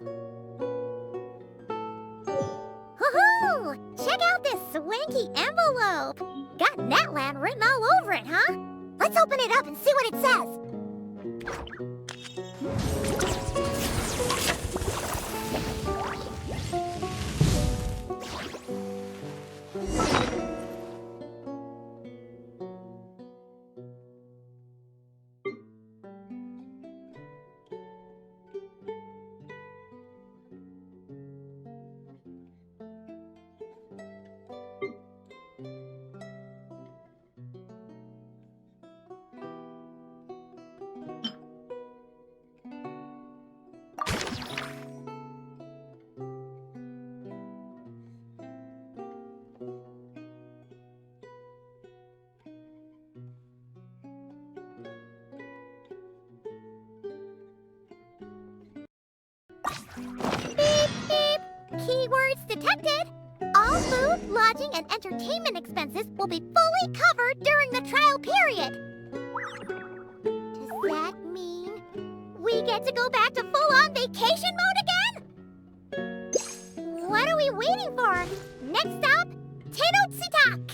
Woohoo! Check out this swanky envelope! Got Netland written all over it, huh? Let's open it up and see what it says. Beep, beep. Keywords detected. All food, lodging, and entertainment expenses will be fully covered during the trial period. Does that mean we get to go back to full-on vacation mode again? What are we waiting for? Next stop, Tenochtitlan.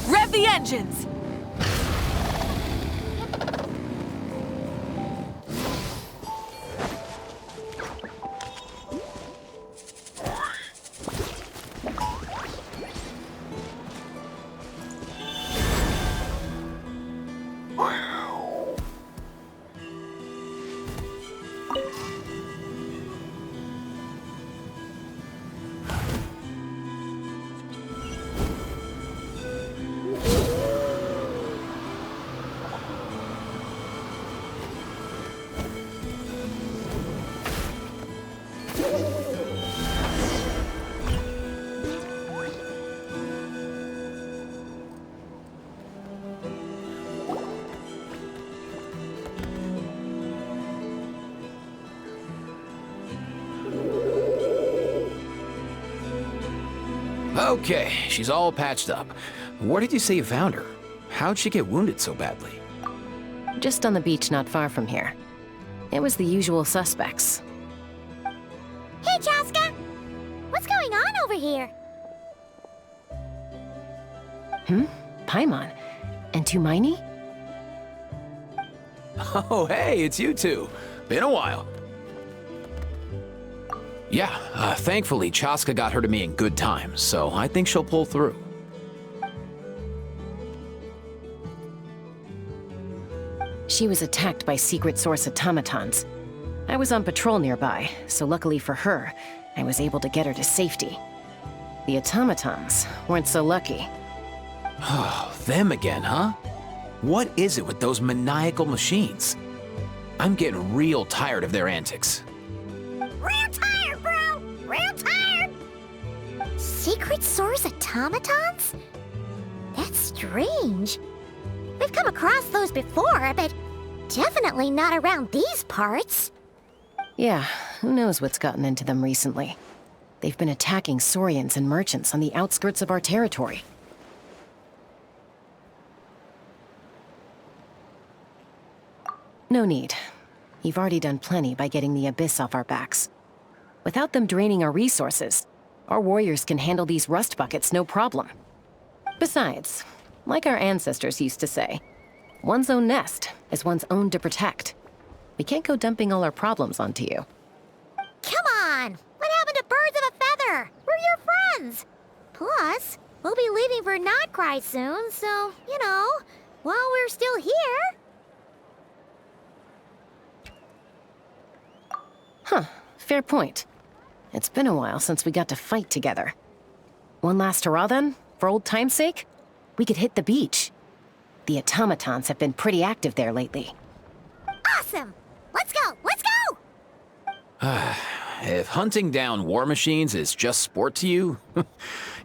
Rev the engines! Okay, she's all patched up. Where did you say you found her? How'd she get wounded so badly? Just on the beach not far from here. It was the usual suspects. Hey, Chaska! What's going on over here? Paimon. And Tumaini? Oh, hey, it's you two. Been a while. Yeah, thankfully Chaska got her to me in good time, so I think she'll pull through. She was attacked by secret source automatons. I was on patrol nearby, so luckily for her, I was able to get her to safety. The automatons weren't so lucky. Oh, them again, huh? What is it with those maniacal machines? I'm getting real tired of their antics. Real tired, bro! Real tired! Secret source automatons? That's strange. We've come across those before, but definitely not around these parts. Yeah, who knows what's gotten into them recently. They've been attacking Saurians and merchants on the outskirts of our territory. No need. You've already done plenty by getting the Abyss off our backs. Without them draining our resources, our warriors can handle these rust buckets no problem. Besides, like our ancestors used to say, one's own nest is one's own to protect. We can't go dumping all our problems onto you. Come on! What happened to birds of a feather? We're your friends! Plus, we'll be leaving for Notcry soon, so, while we're still here... Huh, fair point. It's been a while since we got to fight together. One last hurrah then, for old time's sake? We could hit the beach. The automatons have been pretty active there lately. Awesome! Let's go! Let's go! If hunting down war machines is just sport to you,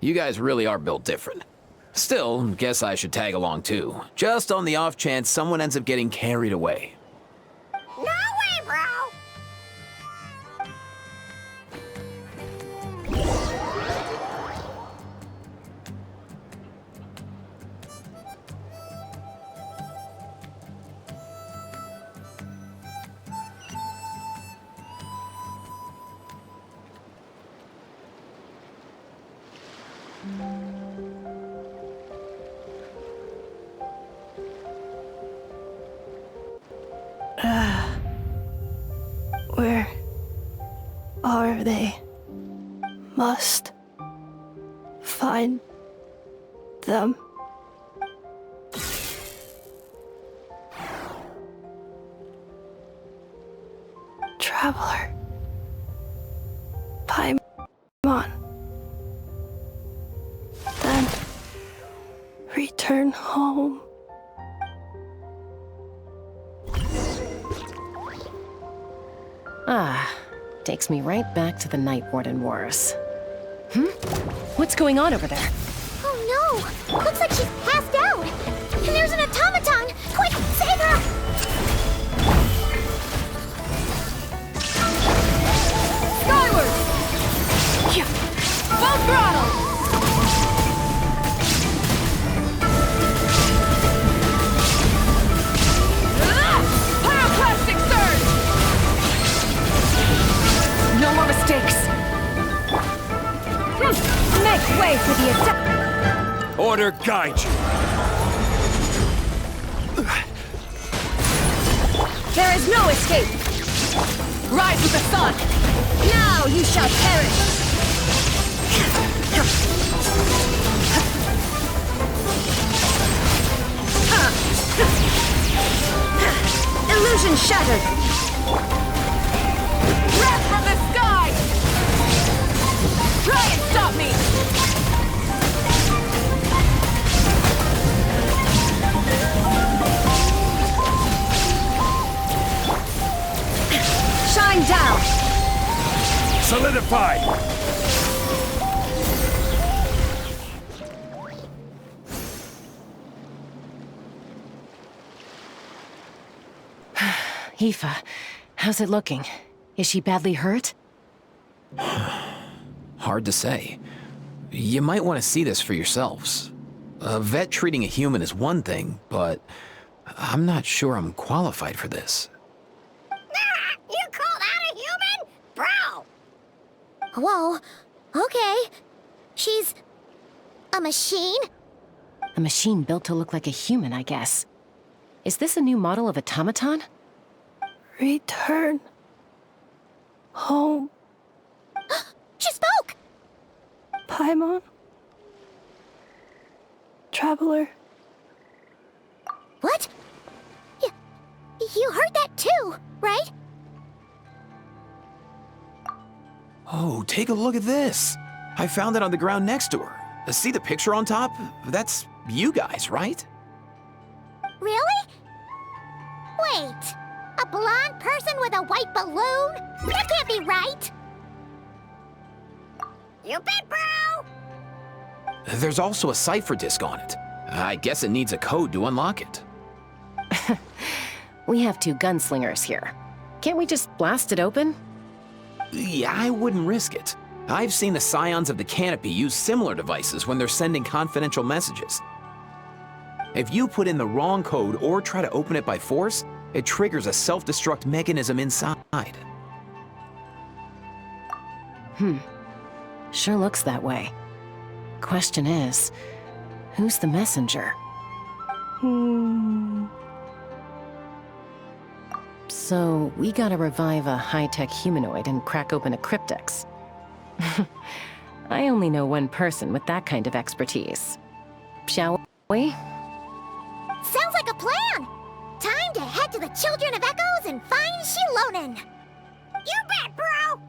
you guys really are built different. Still, guess I should tag along too, just on the off chance someone ends up getting carried away. No way, bro! Where are they? Must find them. Traveler. Paimon. Then return home. Ah, takes me right back to the Night Warden Wars. What's going on over there? Oh no! Looks like she's passed out! And there's an automaton! Quick, save her! Skyward! Full throttle! Pyroclastic surge! No more mistakes! Make way for the attack! Order guide you. There is no escape! Rise with the sun! Now you shall perish! Illusion shattered! Wrath from the sky! Try and stop me! Shine down! Solidify! Aoife, how's it looking? Is she badly hurt? Hard to say. You might want to see this for yourselves. A vet treating a human is one thing, but I'm not sure I'm qualified for this. You called out a human? Bro! Whoa, okay. She's... a machine? A machine built to look like a human, I guess. Is this a new model of automaton? Return home, She spoke! Paimon. Traveler. What? You heard that too, right? Oh, take a look at this. I found it on the ground next to her. See the picture on top? That's you guys, right? Really? Wait, a blonde person with a white balloon? That can't be right! You bet, bro! There's also a cipher disk on it. I guess it needs a code to unlock it. We have 2 gunslingers here. Can't we just blast it open? Yeah, I wouldn't risk it. I've seen the Scions of the Canopy use similar devices when they're sending confidential messages. If you put in the wrong code or try to open it by force, it triggers a self-destruct mechanism inside. Sure looks that way. Question is, who's the messenger? So, we gotta revive a high-tech humanoid and crack open a cryptex. I only know one person with that kind of expertise. Shall we? Sounds like a plan! Time to head to the Children of Echoes and find Shilonen! You bet, bro!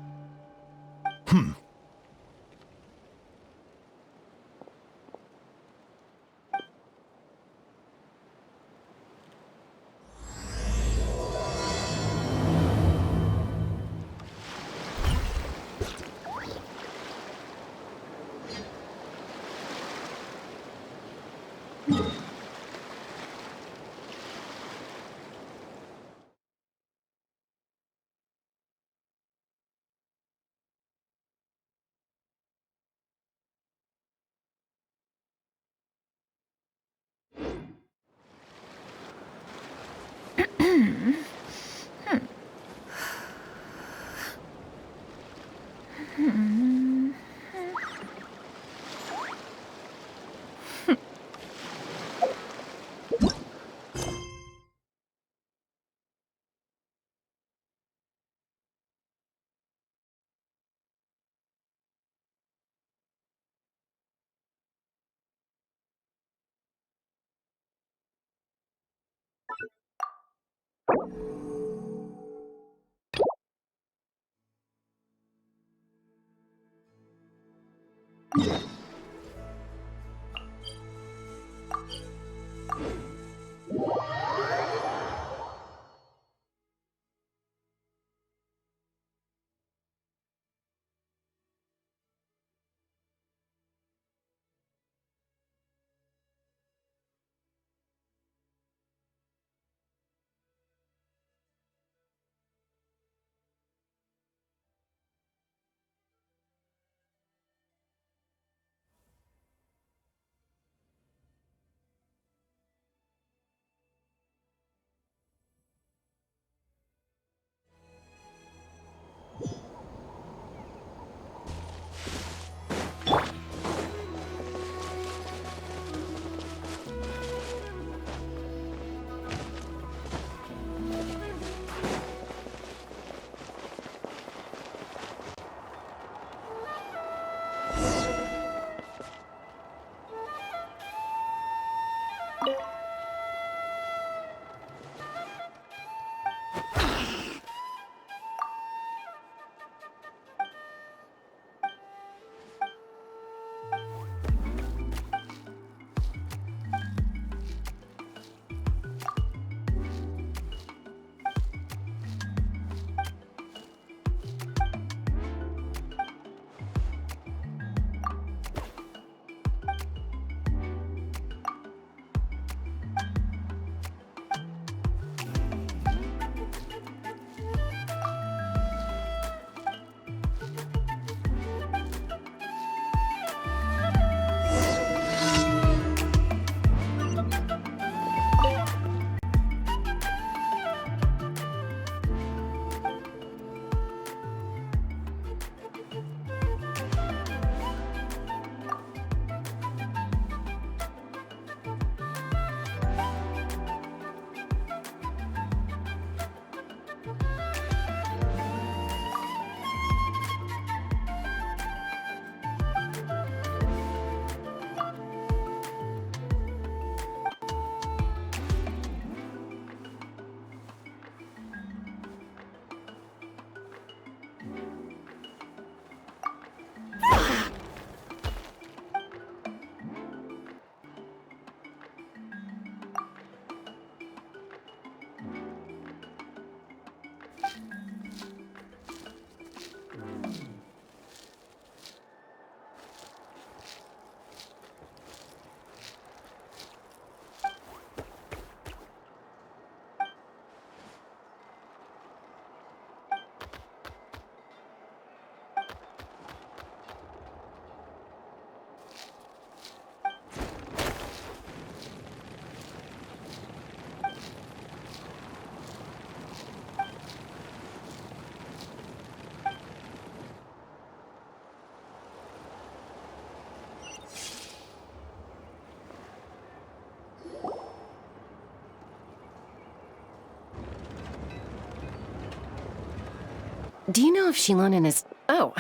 Do you know if Shilonen is... Oh,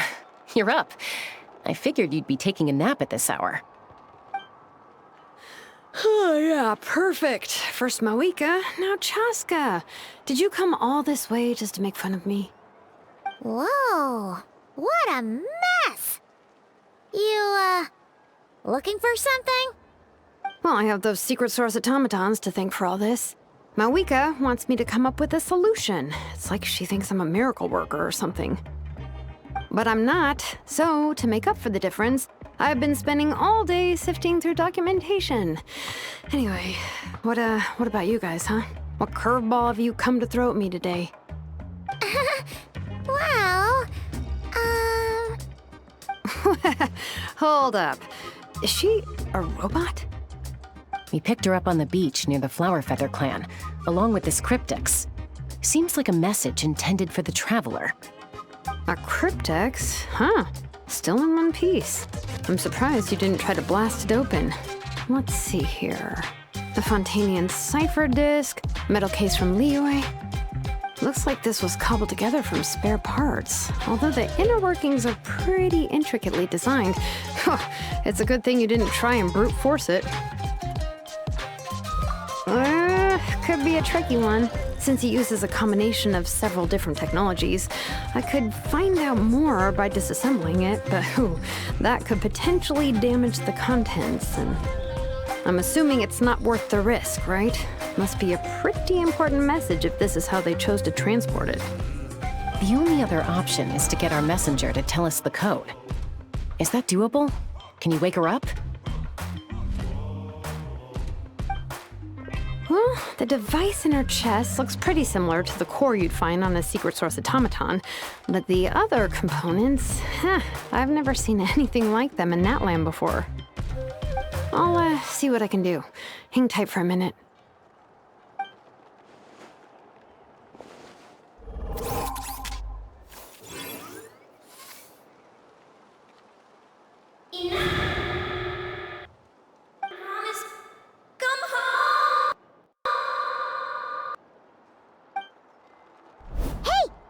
you're up. I figured you'd be taking a nap at this hour. Oh, yeah, perfect. First Mawika, now Chaska. Did you come all this way just to make fun of me? Whoa, what a mess! You, looking for something? Well, I have those secret source automatons to thank for all this. Mawika wants me to come up with a solution. It's like she thinks I'm a miracle worker or something. But I'm not, so to make up for the difference, I've been spending all day sifting through documentation. Anyway, what about you guys, huh? What curveball have you come to throw at me today? Well, Hold up. Is she a robot? We picked her up on the beach near the Flower Feather clan, along with this cryptex. Seems like a message intended for the Traveler. A cryptex? Huh. Still in one piece. I'm surprised you didn't try to blast it open. Let's see here. The Fontanian cipher disk, metal case from Liyue. Looks like this was cobbled together from spare parts, although the inner workings are pretty intricately designed. It's a good thing you didn't try and brute force it. Could be a tricky one. Since it uses a combination of several different technologies, I could find out more by disassembling it, but that could potentially damage the contents, and I'm assuming it's not worth the risk, right? Must be a pretty important message if this is how they chose to transport it. The only other option is to get our messenger to tell us the code. Is that doable? Can you wake her up? Well, the device in her chest looks pretty similar to the core you'd find on a secret source automaton, but the other components, I've never seen anything like them in Natlan before. I'll see what I can do. Hang tight for a minute.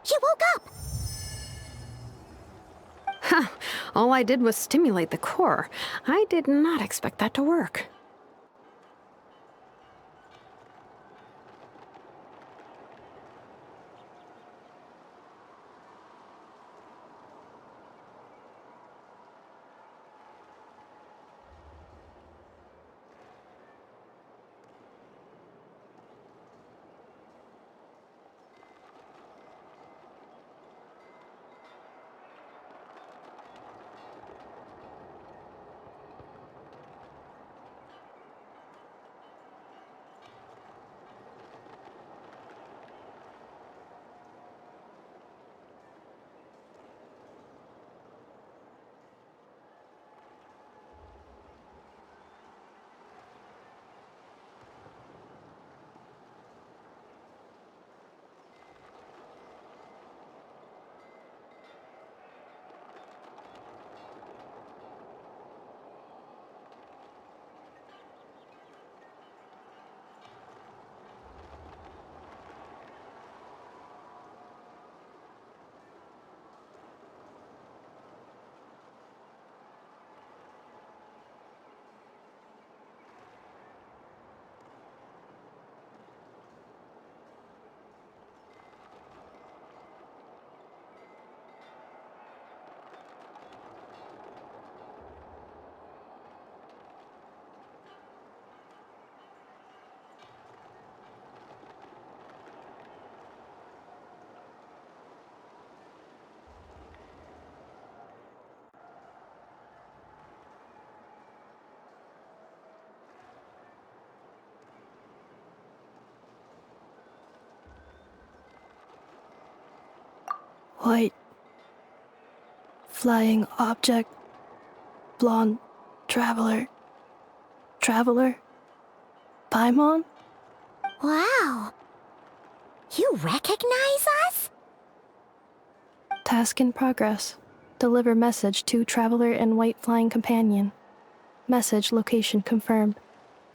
She woke up! All I did was stimulate the core. I did not expect that to work. White. Flying object. Blonde. Traveler. Traveler. Paimon? Wow. You recognize us? Task in progress. Deliver message to Traveler and White Flying Companion. Message location confirmed.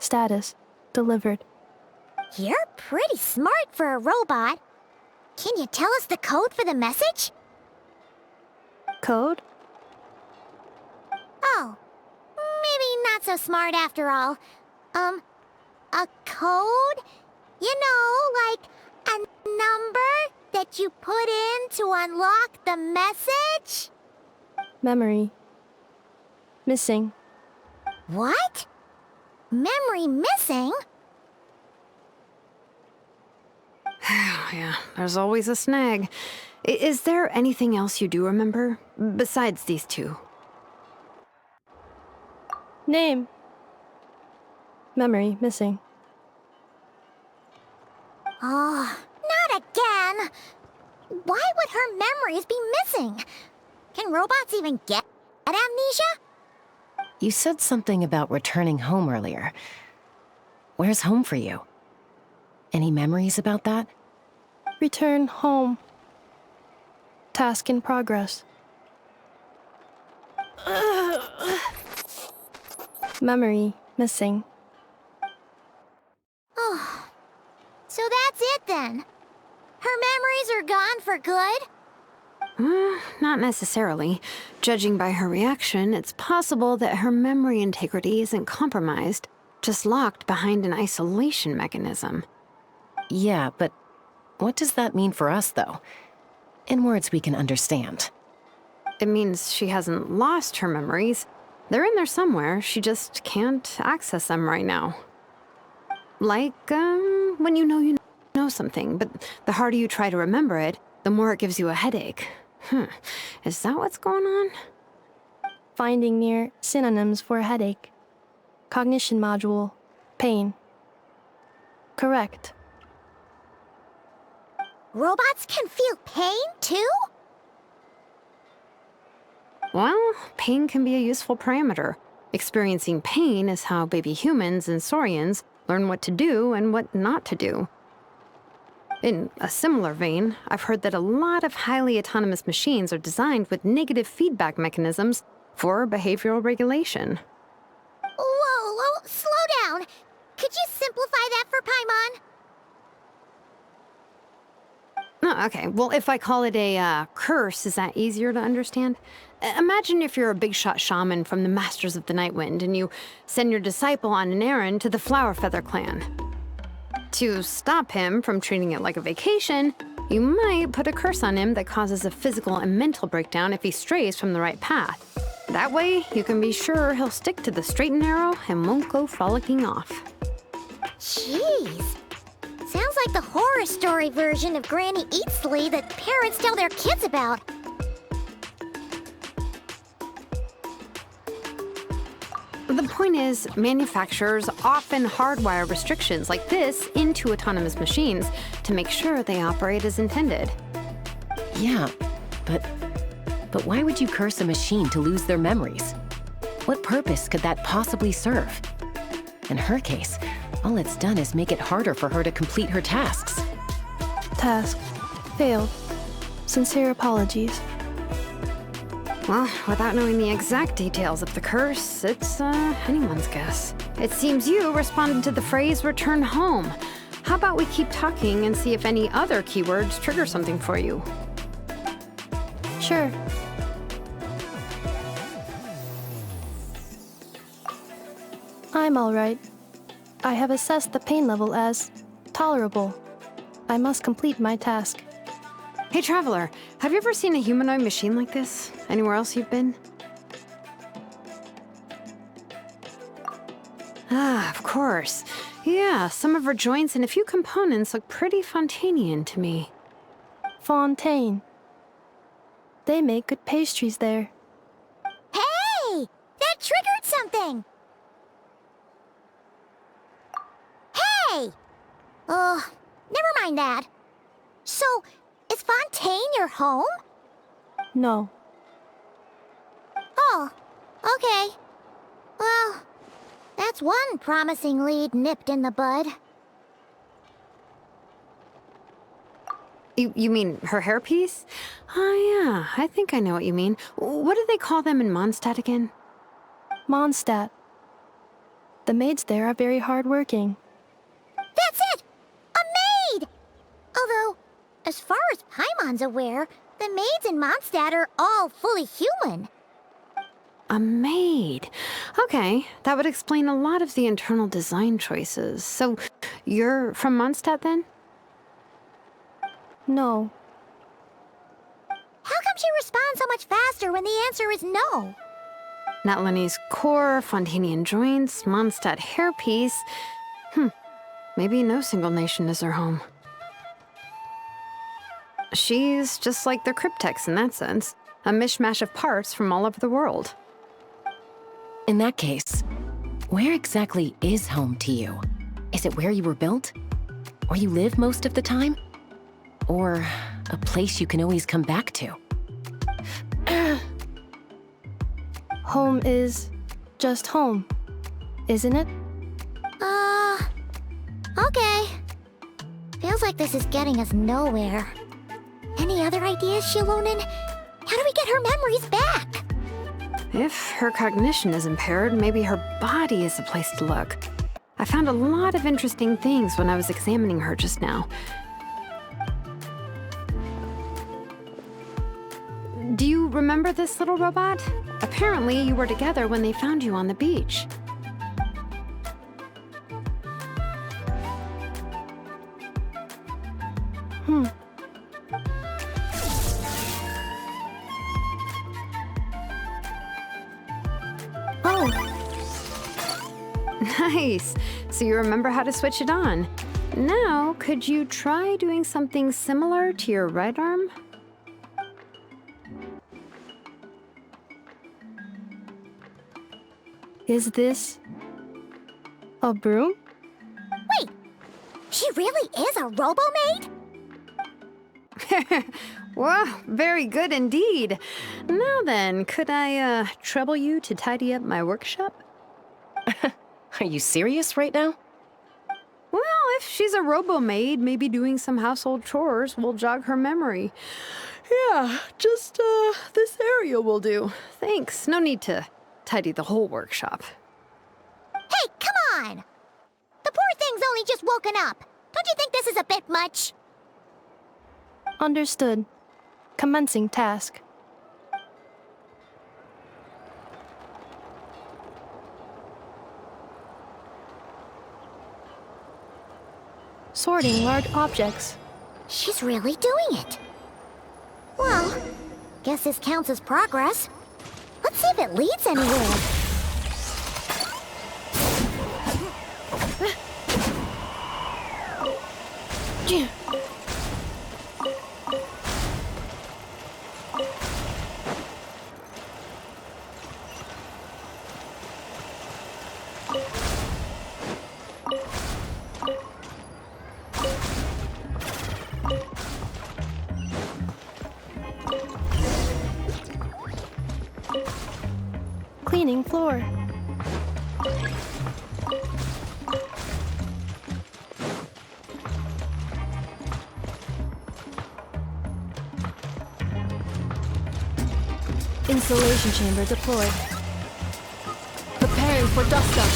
Status delivered. You're pretty smart for a robot. Can you tell us the code for the message? Code? Oh, maybe not so smart after all. A code? You know, like a number that you put in to unlock the message? Memory. Missing. What? Memory missing? Yeah, there's always a snag. Is there anything else you do remember, besides these two? Name. Memory missing. Oh, not again! Why would her memories be missing? Can robots even get amnesia? You said something about returning home earlier. Where's home for you? Any memories about that? Return home. Task in progress. Memory missing. Oh, so that's it then. Her memories are gone for good? Not necessarily. Judging by her reaction, it's possible that her memory integrity isn't compromised, just locked behind an isolation mechanism. Yeah, but what does that mean for us, though? In words we can understand. It means she hasn't lost her memories. They're in there somewhere, she just can't access them right now. Like, when you know something, but the harder you try to remember it, the more it gives you a headache. Is that what's going on? Finding near synonyms for headache. Cognition module. Pain. Correct. Robots can feel pain, too? Well, pain can be a useful parameter. Experiencing pain is how baby humans and saurians learn what to do and what not to do. In a similar vein, I've heard that a lot of highly autonomous machines are designed with negative feedback mechanisms for behavioral regulation. Whoa, slow down. Could you simplify that for Paimon? Oh, okay, well, if I call it a curse, is that easier to understand? Imagine if you're a big shot shaman from the Masters of the Nightwind and you send your disciple on an errand to the Flowerfeather clan. To stop him from treating it like a vacation, you might put a curse on him that causes a physical and mental breakdown if he strays from the right path. That way, you can be sure he'll stick to the straight and narrow and won't go frolicking off. Jeez. Sounds like the horror story version of Granny Eatsley that parents tell their kids about. The point is, manufacturers often hardwire restrictions like this into autonomous machines to make sure they operate as intended. Yeah, but why would you curse a machine to lose their memories? What purpose could that possibly serve? In her case, all it's done is make it harder for her to complete her tasks. Task. Failed. Sincere apologies. Well, without knowing the exact details of the curse, it's anyone's guess. It seems you responded to the phrase return home. How about we keep talking and see if any other keywords trigger something for you? Sure. I'm alright. I have assessed the pain level as tolerable. I must complete my task. Hey, Traveler, have you ever seen a humanoid machine like this? Anywhere else you've been? Ah, of course. Yeah, some of her joints and a few components look pretty Fontanian to me. Fontaine. They make good pastries there. Hey! That triggered something! Hey! Oh, never mind that. So, is Fontaine your home? No. Oh, okay. Well, that's one promising lead nipped in the bud. You mean her hairpiece? Oh yeah, I think I know what you mean. What do they call them in Mondstadt again? Mondstadt. The maids there are very hardworking. That's it! A maid! Although, as far as Paimon's aware, The maids in Mondstadt are all fully human. A maid. Okay, that would explain a lot of the internal design choices. So, you're from Mondstadt then? No. How come she responds so much faster when the answer is no? Natlanese core, Fontanian joints, Mondstadt hairpiece. Maybe no single nation is her home. She's just like the Cryptex in that sense. A mishmash of parts from all over the world. In that case, where exactly is home to you? Is it where you were built? Where you live most of the time? Or a place you can always come back to? Home is just home, isn't it? Okay. Feels like this is getting us nowhere. Any other ideas, Shilonen? How do we get her memories back? If her cognition is impaired, maybe her body is the place to look. I found a lot of interesting things when I was examining her just now. Do you remember this little robot? Apparently, you were together when they found you on the beach. Oh, Nice. So you remember how to switch it on. Now, could you try doing something similar to your right arm? is this a broom? Wait, she really is a robo-maid? Wow, very good indeed. Now then, could I trouble you to tidy up my workshop? Are you serious right now? Well, if she's a robo-maid, maybe doing some household chores will jog her memory. Yeah, just this area will do. Thanks. No need to tidy the whole workshop. Hey, come on! The poor thing's only just woken up. Don't you think this is a bit much? Understood. Commencing task. Sorting large objects. She's really doing it. Well, guess this counts as progress. Let's see if it leads anywhere. Cleaning floor. Installation chamber deployed. Preparing for dust up.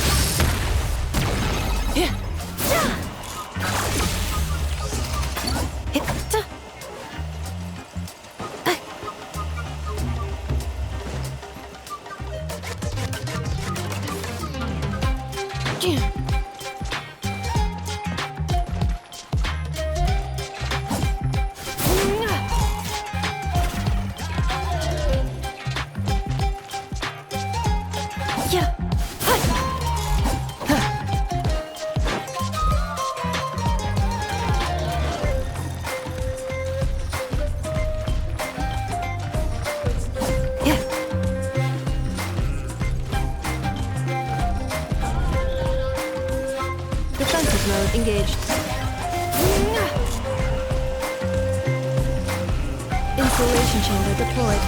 Defensive mode engaged. Installation chamber deployed.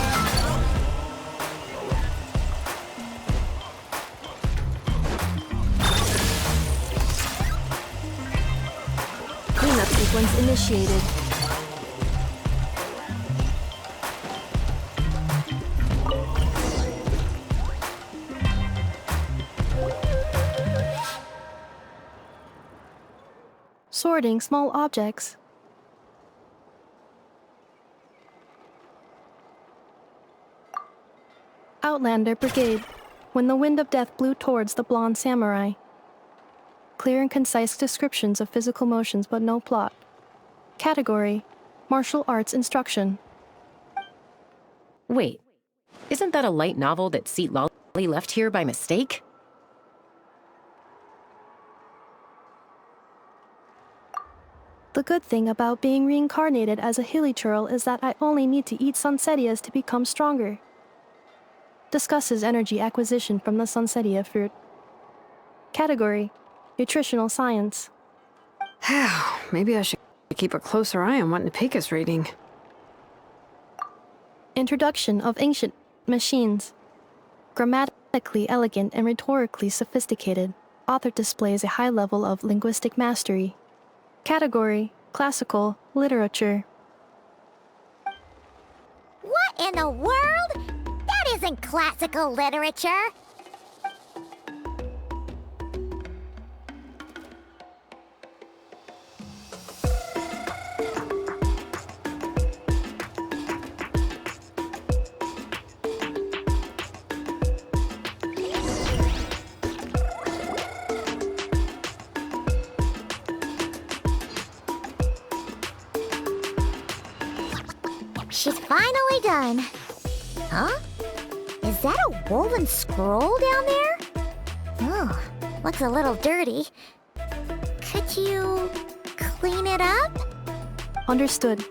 Cleanup sequence initiated. Sorting small objects. Outlander Brigade, when the wind of death blew towards the blonde samurai. Clear and concise descriptions of physical motions but no plot. Category: Martial Arts Instruction. Wait, isn't that a light novel that Seat Lolly left here by mistake? The good thing about being reincarnated as a hilly churl is that I only need to eat sunsettias to become stronger. Discusses energy acquisition from the sunsettia fruit. Category: Nutritional Science. Maybe I should keep a closer eye on what Nipik is reading. Introduction of Ancient Machines. Grammatically elegant and rhetorically sophisticated, author displays a high level of linguistic mastery. Category: Classical Literature. What in the world? That isn't classical literature. She's finally done. Huh? Is that a woven scroll down there? Oh, looks a little dirty. Could you clean it up? Understood.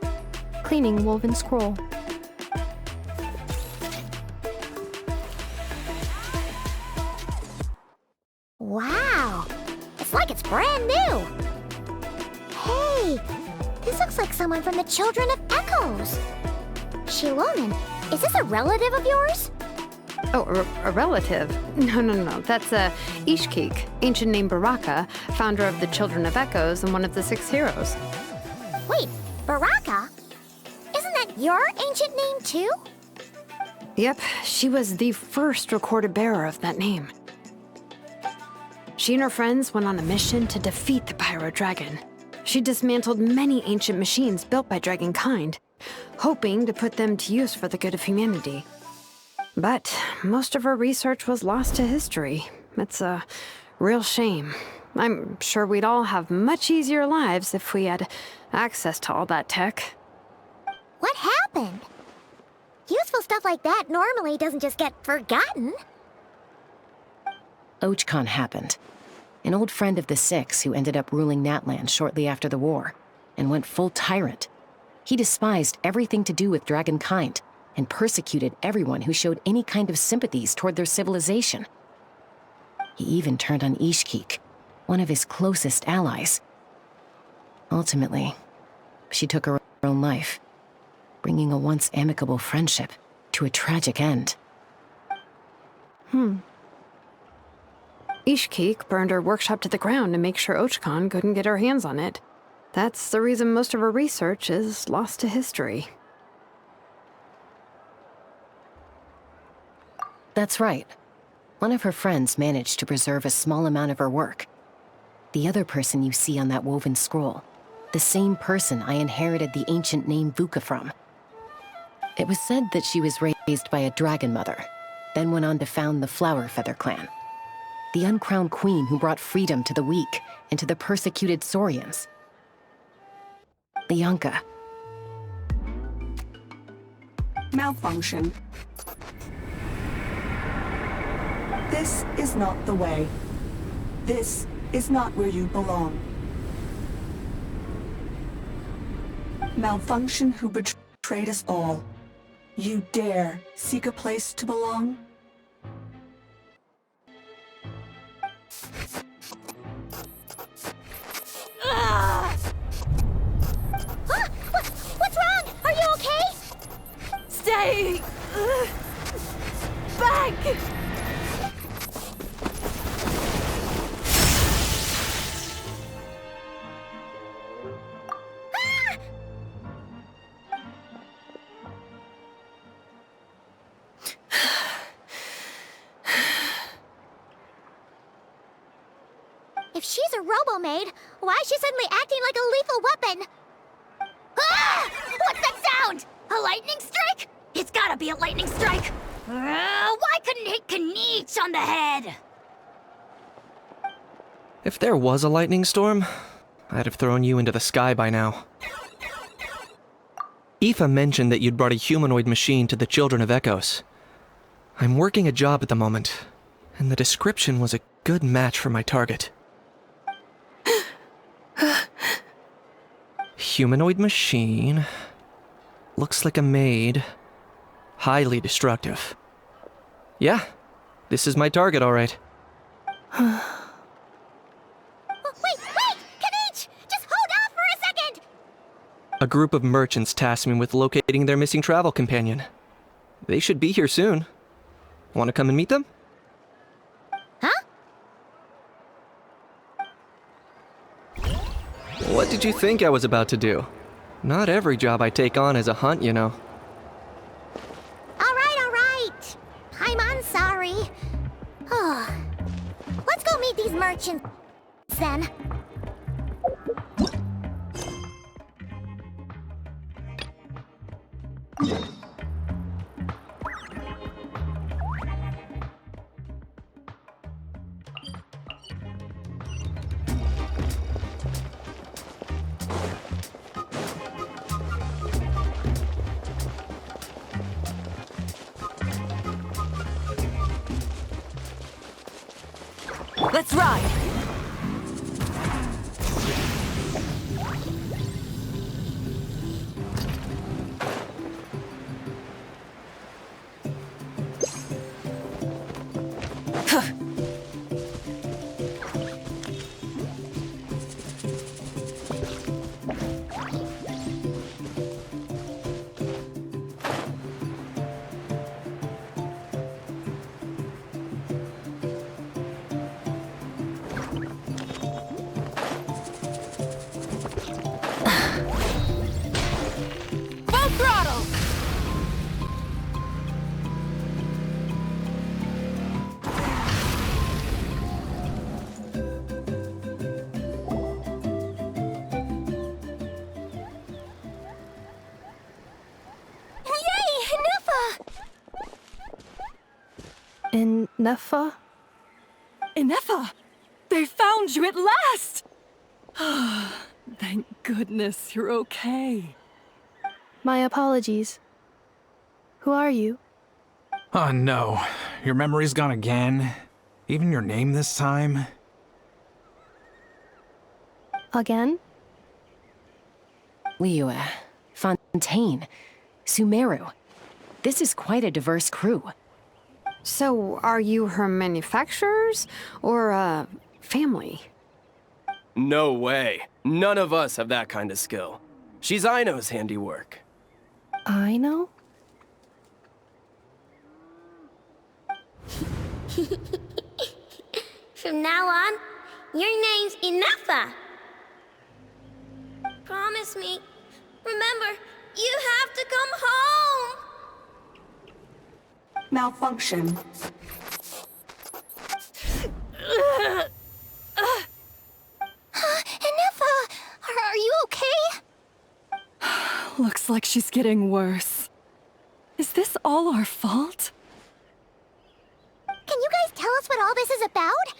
Cleaning woven scroll. Wow, it's like it's brand new. Hey, this looks like someone from the Children of Echoes. Shilonen, is this a relative of yours? Oh, a relative? No. That's Ishkik, ancient name Baraka, founder of the Children of Echoes and one of the 6 heroes. Wait, Baraka? Isn't that your ancient name too? Yep, she was the first recorded bearer of that name. She and her friends went on a mission to defeat the Pyro Dragon. She dismantled many ancient machines built by Dragonkind, hoping to put them to use for the good of humanity. But most of her research was lost to history. It's a real shame. I'm sure we'd all have much easier lives if we had access to all that tech. What happened? Useful stuff like that normally doesn't just get forgotten. Ochkon happened. An old friend of the 6 who ended up ruling Natlan shortly after the war, and went full tyrant. He despised everything to do with Dragonkind, and persecuted everyone who showed any kind of sympathies toward their civilization. He even turned on Ishkik, one of his closest allies. Ultimately, she took her own life, bringing a once amicable friendship to a tragic end. Ishkik burned her workshop to the ground to make sure Ochkon couldn't get her hands on it. That's the reason most of her research is lost to history. That's right. One of her friends managed to preserve a small amount of her work. The other person you see on that woven scroll, the same person I inherited the ancient name Vuka from. It was said that she was raised by a dragon mother, then went on to found the Flower Feather clan. The uncrowned queen who brought freedom to the weak and to the persecuted Saurians. Lianka. Malfunction. This is not the way. This is not where you belong. Malfunction who betrayed us all. You dare seek a place to belong? What's wrong? Are you okay? Stay back! If she's a robo-maid, why is she suddenly acting like a lethal weapon? Ah! What's that sound? A lightning strike? It's gotta be a lightning strike! Why couldn't hit Kniech on the head? If there was a lightning storm, I'd have thrown you into the sky by now. Ineffa mentioned that you'd brought a humanoid machine to the Children of Echoes. I'm working a job at the moment, and the description was a good match for my target. Humanoid machine. Looks like a maid. Highly destructive. Yeah, this is my target, all right. Wait! Kniech! Just hold off for a second! A group of merchants tasked me with locating their missing travel companion. They should be here soon. Want to come and meet them? Huh? What did you think I was about to do? Not every job I take on is a hunt, you know. All right. I'm sorry. Let's go meet these merchants, then. Let's ride! Full throttle! Yay! Ineffa! Ineffa? Ineffa! They found you at last! Thank goodness you're okay. My apologies. Who are you? Oh no, your memory's gone again? Even your name this time? Again? Liyue, Fontaine, Sumeru. This is quite a diverse crew. So, are you her manufacturers or family? No way. None of us have that kind of skill. She's Aino's handiwork. I know? From now on, your name's Ineffa. Promise me. Remember, you have to come home. Malfunction. Ineffa, are you okay? Looks like she's getting worse. Is this all our fault? Can you guys tell us what all this is about?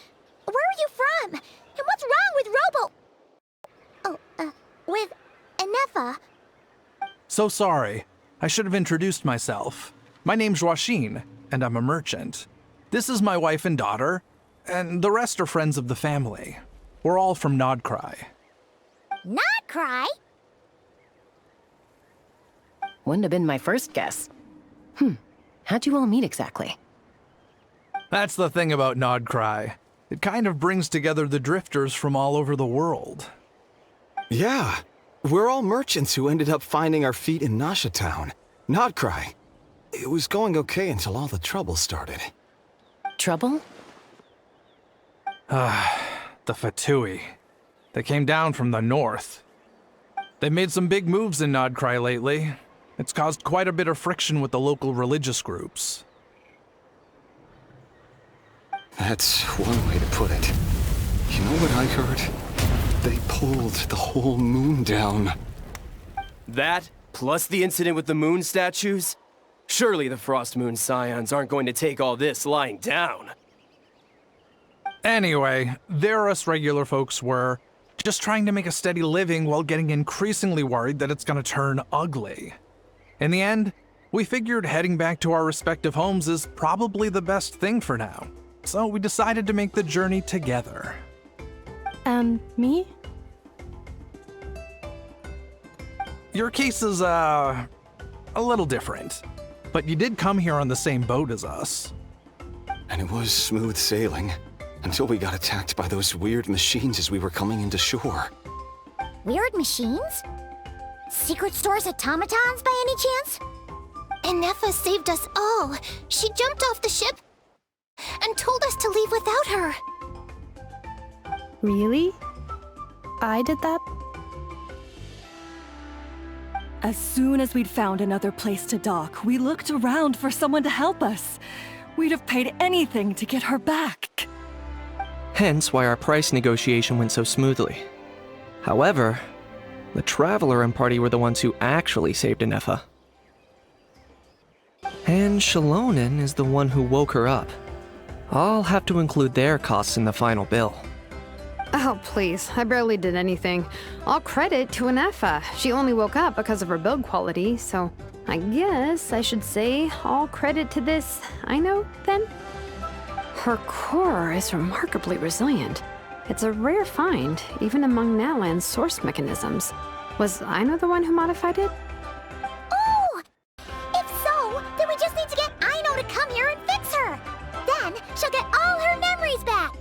Where are you from? And what's wrong with with Ineffa? So sorry. I should have introduced myself. My name's Joachine, and I'm a merchant. This is my wife and daughter, and the rest are friends of the family. We're all from Nodcry. Not cry? Wouldn't have been my first guess. How'd you all meet exactly? That's the thing about Nodcry. It kind of brings together the drifters from all over the world. Yeah, we're all merchants who ended up finding our feet in Nasha Town. Nodcry. It was going okay until all the trouble started. Trouble? The Fatui. They came down from the north. They made some big moves in Nodcry lately. It's caused quite a bit of friction with the local religious groups. That's one way to put it. You know what I heard? They pulled the whole moon down. That, plus the incident with the moon statues? Surely the Frost Moon Scions aren't going to take all this lying down. Anyway, there us regular folks were, just trying to make a steady living while getting increasingly worried that it's gonna turn ugly. In the end, we figured heading back to our respective homes is probably the best thing for now. So we decided to make the journey together. And me? Your case is, a little different. But you did come here on the same boat as us. And it was smooth sailing, until we got attacked by those weird machines as we were coming into shore. Weird machines? Secret Store's automatons by any chance? Ineffa saved us all. She jumped off the ship and told us to leave without her. Really? I did that? As soon as we'd found another place to dock, we looked around for someone to help us. We'd have paid anything to get her back. Hence why our price negotiation went so smoothly. However, the Traveler and party were the ones who actually saved Ineffa. And Shalonen is the one who woke her up. I'll have to include their costs in the final bill. Oh, please. I barely did anything. All credit to Ineffa. She only woke up because of her build quality, so I guess I should say all credit to this Aino, then? Her core is remarkably resilient. It's a rare find, even among Natlan's source mechanisms. Was Aino the one who modified it? Oh! If so, then we just need to get Aino to come here and fix her. Then she'll get all her memories back.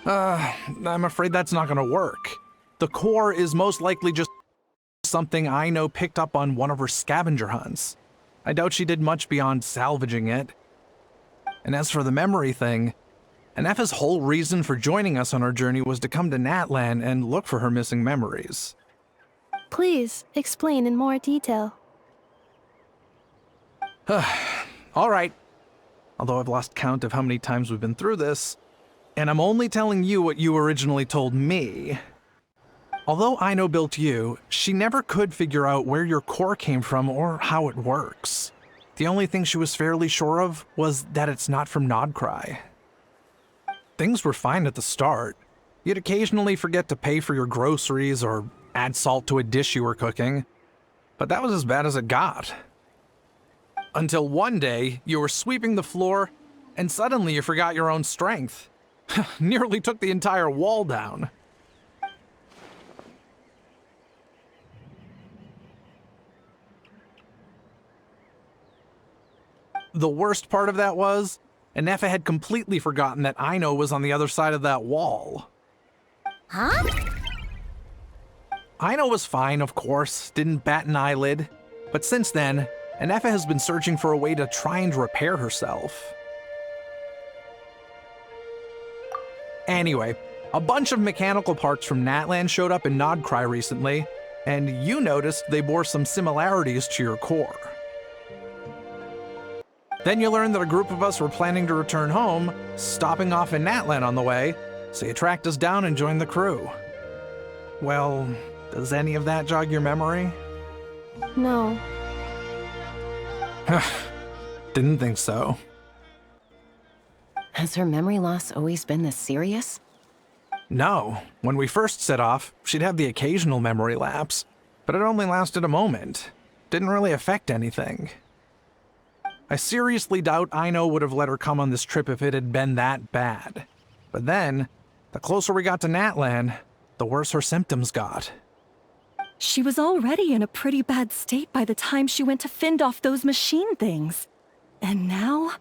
I'm afraid that's not gonna work. The core is most likely just something Aino picked up on one of her scavenger hunts. I doubt she did much beyond salvaging it. And as for the memory thing, Ineffa's whole reason for joining us on our journey was to come to Natlan and look for her missing memories. Please, explain in more detail. All right. Although I've lost count of how many times we've been through this, and I'm only telling you what you originally told me. Although Aino built you, she never could figure out where your core came from or how it works. The only thing she was fairly sure of was that it's not from Nodcry. Things were fine at the start. You'd occasionally forget to pay for your groceries or add salt to a dish you were cooking, but that was as bad as it got. Until one day, you were sweeping the floor, and suddenly you forgot your own strength. Nearly took the entire wall down. The worst part of that was, Ineffa had completely forgotten that Aino was on the other side of that wall. Huh? Aino was fine, of course, didn't bat an eyelid. But since then, Ineffa has been searching for a way to try and repair herself. Anyway, a bunch of mechanical parts from Natlan showed up in Nodcry recently, and you noticed they bore some similarities to your core. Then you learned that a group of us were planning to return home, stopping off in Natlan on the way, so you tracked us down and joined the crew. Well, does any of that jog your memory? No. Didn't think so. Has her memory loss always been this serious? No. When we first set off, she'd have the occasional memory lapse, but it only lasted a moment. Didn't really affect anything. I seriously doubt Aino would have let her come on this trip if it had been that bad. But then, the closer we got to Natlan, the worse her symptoms got. She was already in a pretty bad state by the time she went to fend off those machine things. And now?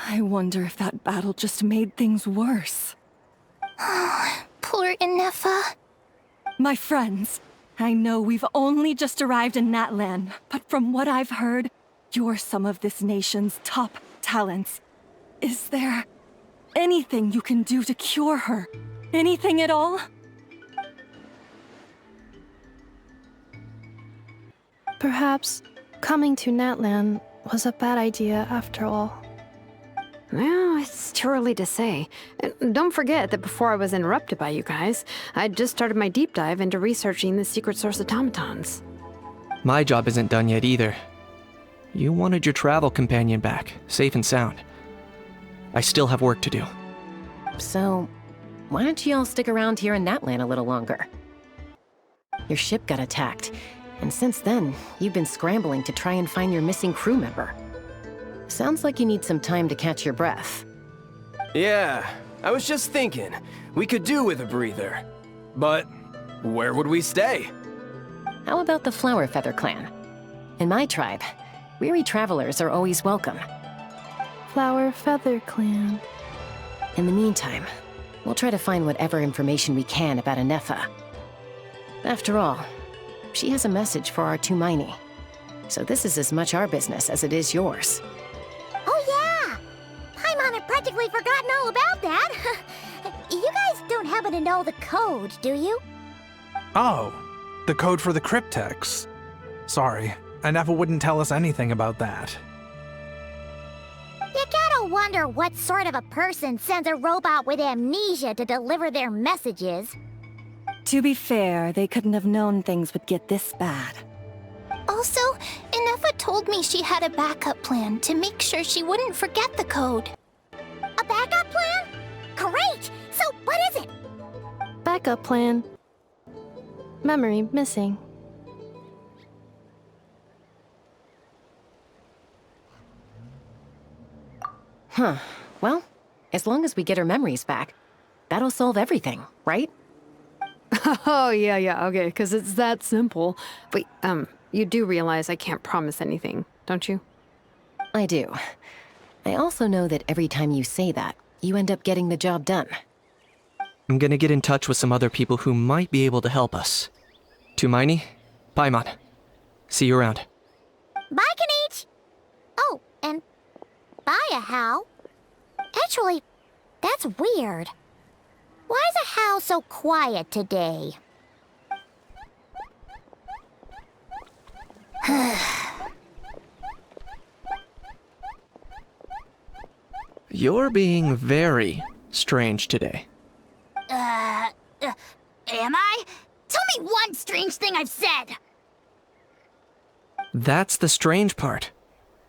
I wonder if that battle just made things worse. Poor Ineffa. My friends, I know we've only just arrived in Natlan, but from what I've heard, you're some of this nation's top talents. Is there anything you can do to cure her? Anything at all? Perhaps coming to Natlan was a bad idea after all. Well, it's too early to say. And don't forget that before I was interrupted by you guys, I'd just started my deep dive into researching the secret source automatons. My job isn't done yet either. You wanted your travel companion back, safe and sound. I still have work to do. So, why don't you all stick around here in Natlan a little longer? Your ship got attacked, and since then, you've been scrambling to try and find your missing crew member. Sounds like you need some time to catch your breath. Yeah, I was just thinking, we could do with a breather. But where would we stay? How about the Flower Feather clan? In my tribe, weary travelers are always welcome. Flower Feather Clan. In the meantime, we'll try to find whatever information we can about Ineffa. After all, she has a message for our Tumaini. So this is as much our business as it is yours. Oh yeah! Paimon had practically forgotten all about that. You guys don't happen to know the code, do you? Oh, the code for the cryptex. Sorry, Ineffa wouldn't tell us anything about that. You gotta wonder what sort of a person sends a robot with amnesia to deliver their messages. To be fair, they couldn't have known things would get this bad. Also, Ineffa told me she had a backup plan to make sure she wouldn't forget the code. A backup plan? Great! So, what is it? Backup plan. Memory missing. Huh. Well, as long as we get her memories back, that'll solve everything, right? Oh, yeah, okay, because it's that simple. Wait, you do realize I can't promise anything, don't you? I do. I also know that every time you say that, you end up getting the job done. I'm gonna get in touch with some other people who might be able to help us. Tumaini, Paimon. See you around. Bye, Kanich! Oh, and bye, Hal. Actually, that's weird. Why is a Hal so quiet today? You're being very strange today. Am I? Tell me one strange thing I've said! That's the strange part.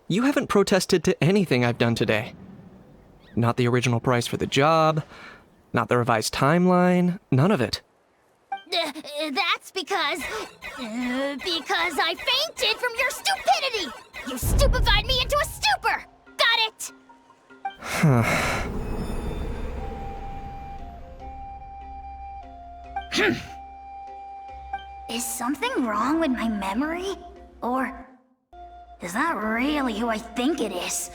You haven't protested to anything I've done today. Not the original price for the job, not the revised timeline, none of it. That's because I fainted from your stupidity! You stupefied me into a stupor! Got it? Is something wrong with my memory? Or is that really who I think it is?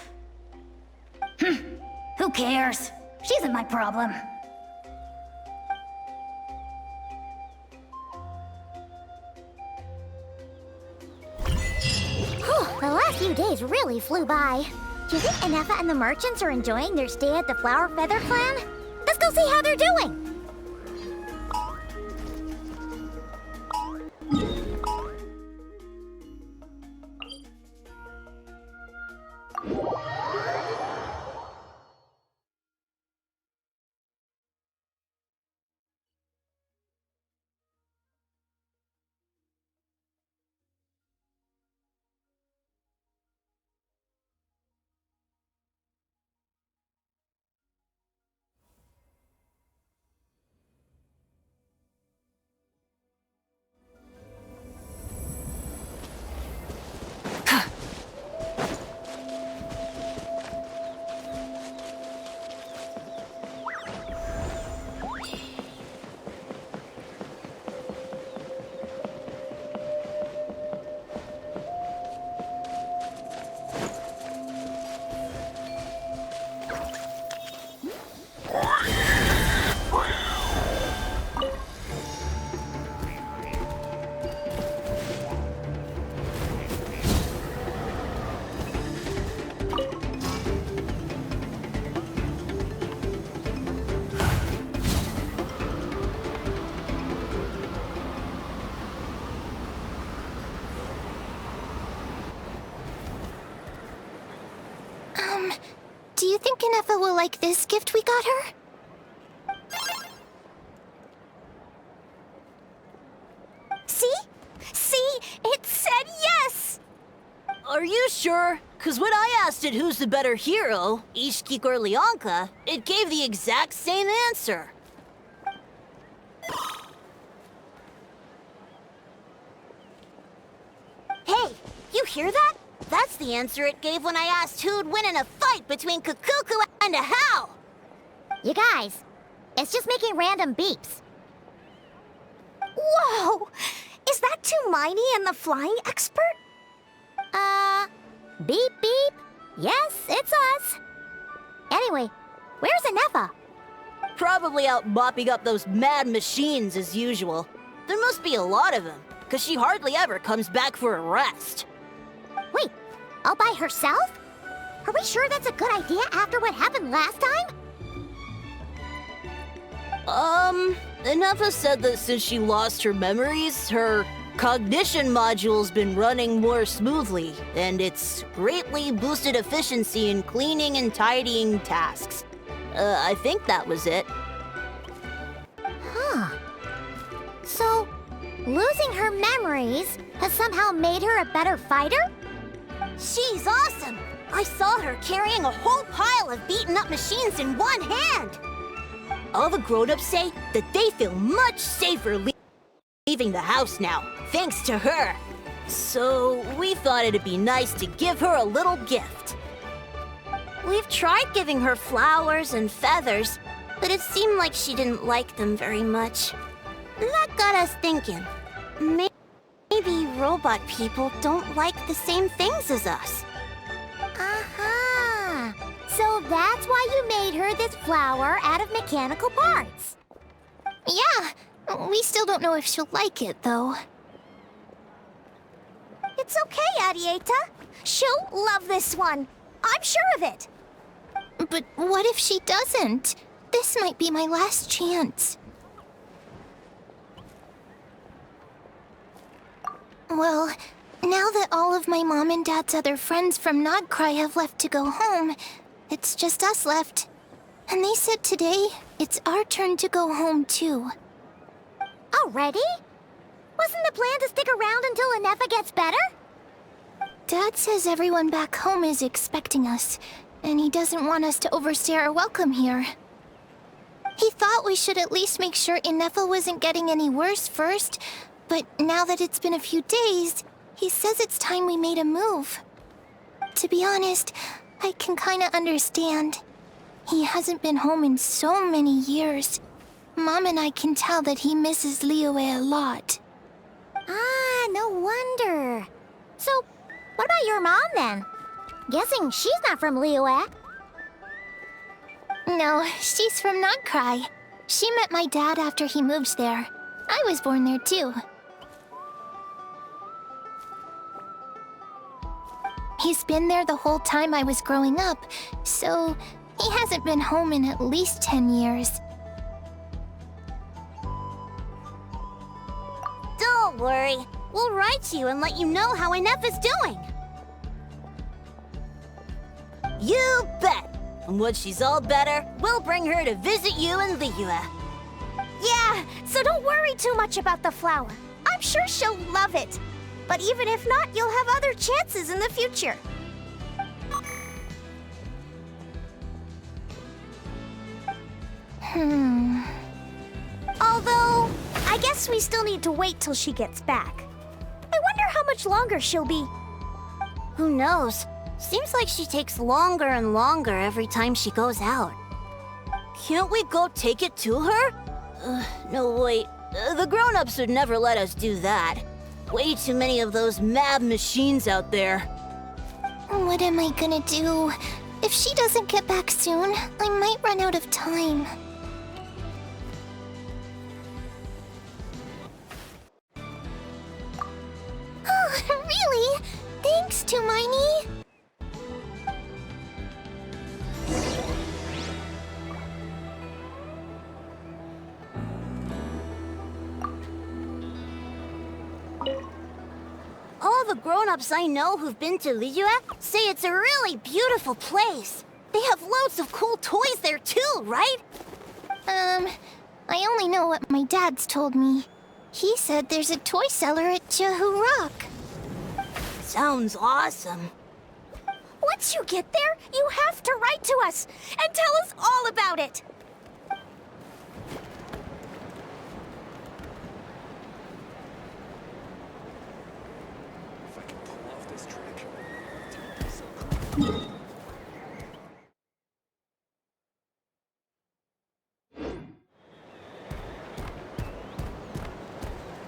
Who cares? She isn't my problem. Whew, the last few days really flew by. Do you think Ineffa and the merchants are enjoying their stay at the Flower Feather clan? Let's go see how they're doing! Do you think Ineffa will like this gift we got her? See? See? It said yes! Are you sure? Cause when I asked it who's the better hero, Ishkik or Leonka, it gave the exact same answer. Hey, you hear that? That's the answer it gave when I asked who'd win in a fight between Kukuku and a How. You guys, it's just making random beeps. Whoa! Is that Tumaini and the flying expert? Beep beep. Yes, it's us. Anyway, where's Ineffa? Probably out mopping up those mad machines as usual. There must be a lot of them, cause she hardly ever comes back for a rest. Wait, all by herself? Are we sure that's a good idea after what happened last time? Ineffa said that since she lost her memories, her cognition module's been running more smoothly, and it's greatly boosted efficiency in cleaning and tidying tasks. I think that was it. Huh. So, losing her memories has somehow made her a better fighter? She's awesome! I saw her carrying a whole pile of beaten up machines in one hand! All the grown-ups say that they feel much safer leaving the house now, thanks to her. So we thought it'd be nice to give her a little gift. We've tried giving her flowers and feathers, but it seemed like she didn't like them very much. That got us thinking. Maybe robot people don't like the same things as us. Aha! So that's why you made her this flower out of mechanical parts. Yeah, we still don't know if she'll like it, though. It's okay, Arieta. She'll love this one. I'm sure of it. But what if she doesn't? This might be my last chance. Well, now that all of my mom and dad's other friends from Nodcry have left to go home, it's just us left. And they said today, it's our turn to go home too. Already? Wasn't the plan to stick around until Ineffa gets better? Dad says everyone back home is expecting us, and he doesn't want us to overstay our welcome here. He thought we should at least make sure Ineffa wasn't getting any worse first, but now that it's been a few days, he says it's time we made a move. To be honest, I can kinda understand. He hasn't been home in so many years. Mom and I can tell that he misses Liyue a lot. Ah, no wonder. So, what about your mom then? Guessing she's not from Liyue. No, she's from Nodcry. She met my dad after he moved there. I was born there too. He's been there the whole time I was growing up, so he hasn't been home in at least 10 years. Don't worry. We'll write to you and let you know how Ineffa's doing. You bet! And once she's all better, we'll bring her to visit you in Liyue. Yeah, so don't worry too much about the flower. I'm sure she'll love it. But even if not, you'll have other chances in the future. Although, I guess we still need to wait till she gets back. I wonder how much longer she'll be. Who knows? Seems like she takes longer and longer every time she goes out. Can't we go take it to her? No, wait. The grown-ups would never let us do that. Way too many of those mad machines out there. What am I gonna do? If she doesn't get back soon, I might run out of time. Oh, really? Thanks, Tumaini. All the grown-ups I know who've been to Liyue say it's a really beautiful place. They have loads of cool toys there too, right? I only know what my dad's told me. He said there's a toy seller at Jehu Rock. Sounds awesome. Once you get there, you have to write to us and tell us all about it.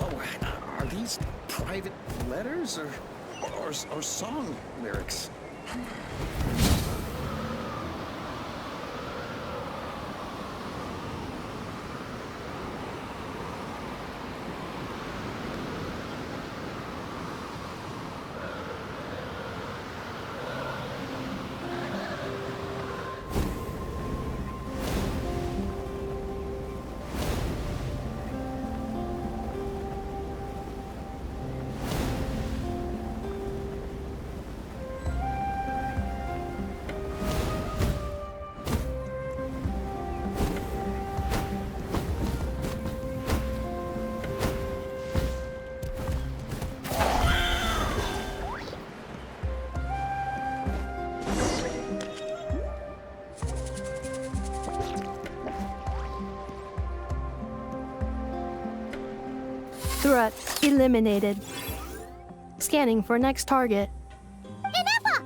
Oh, are these private letters or song lyrics? Threat eliminated. Scanning for next target. Ineffa!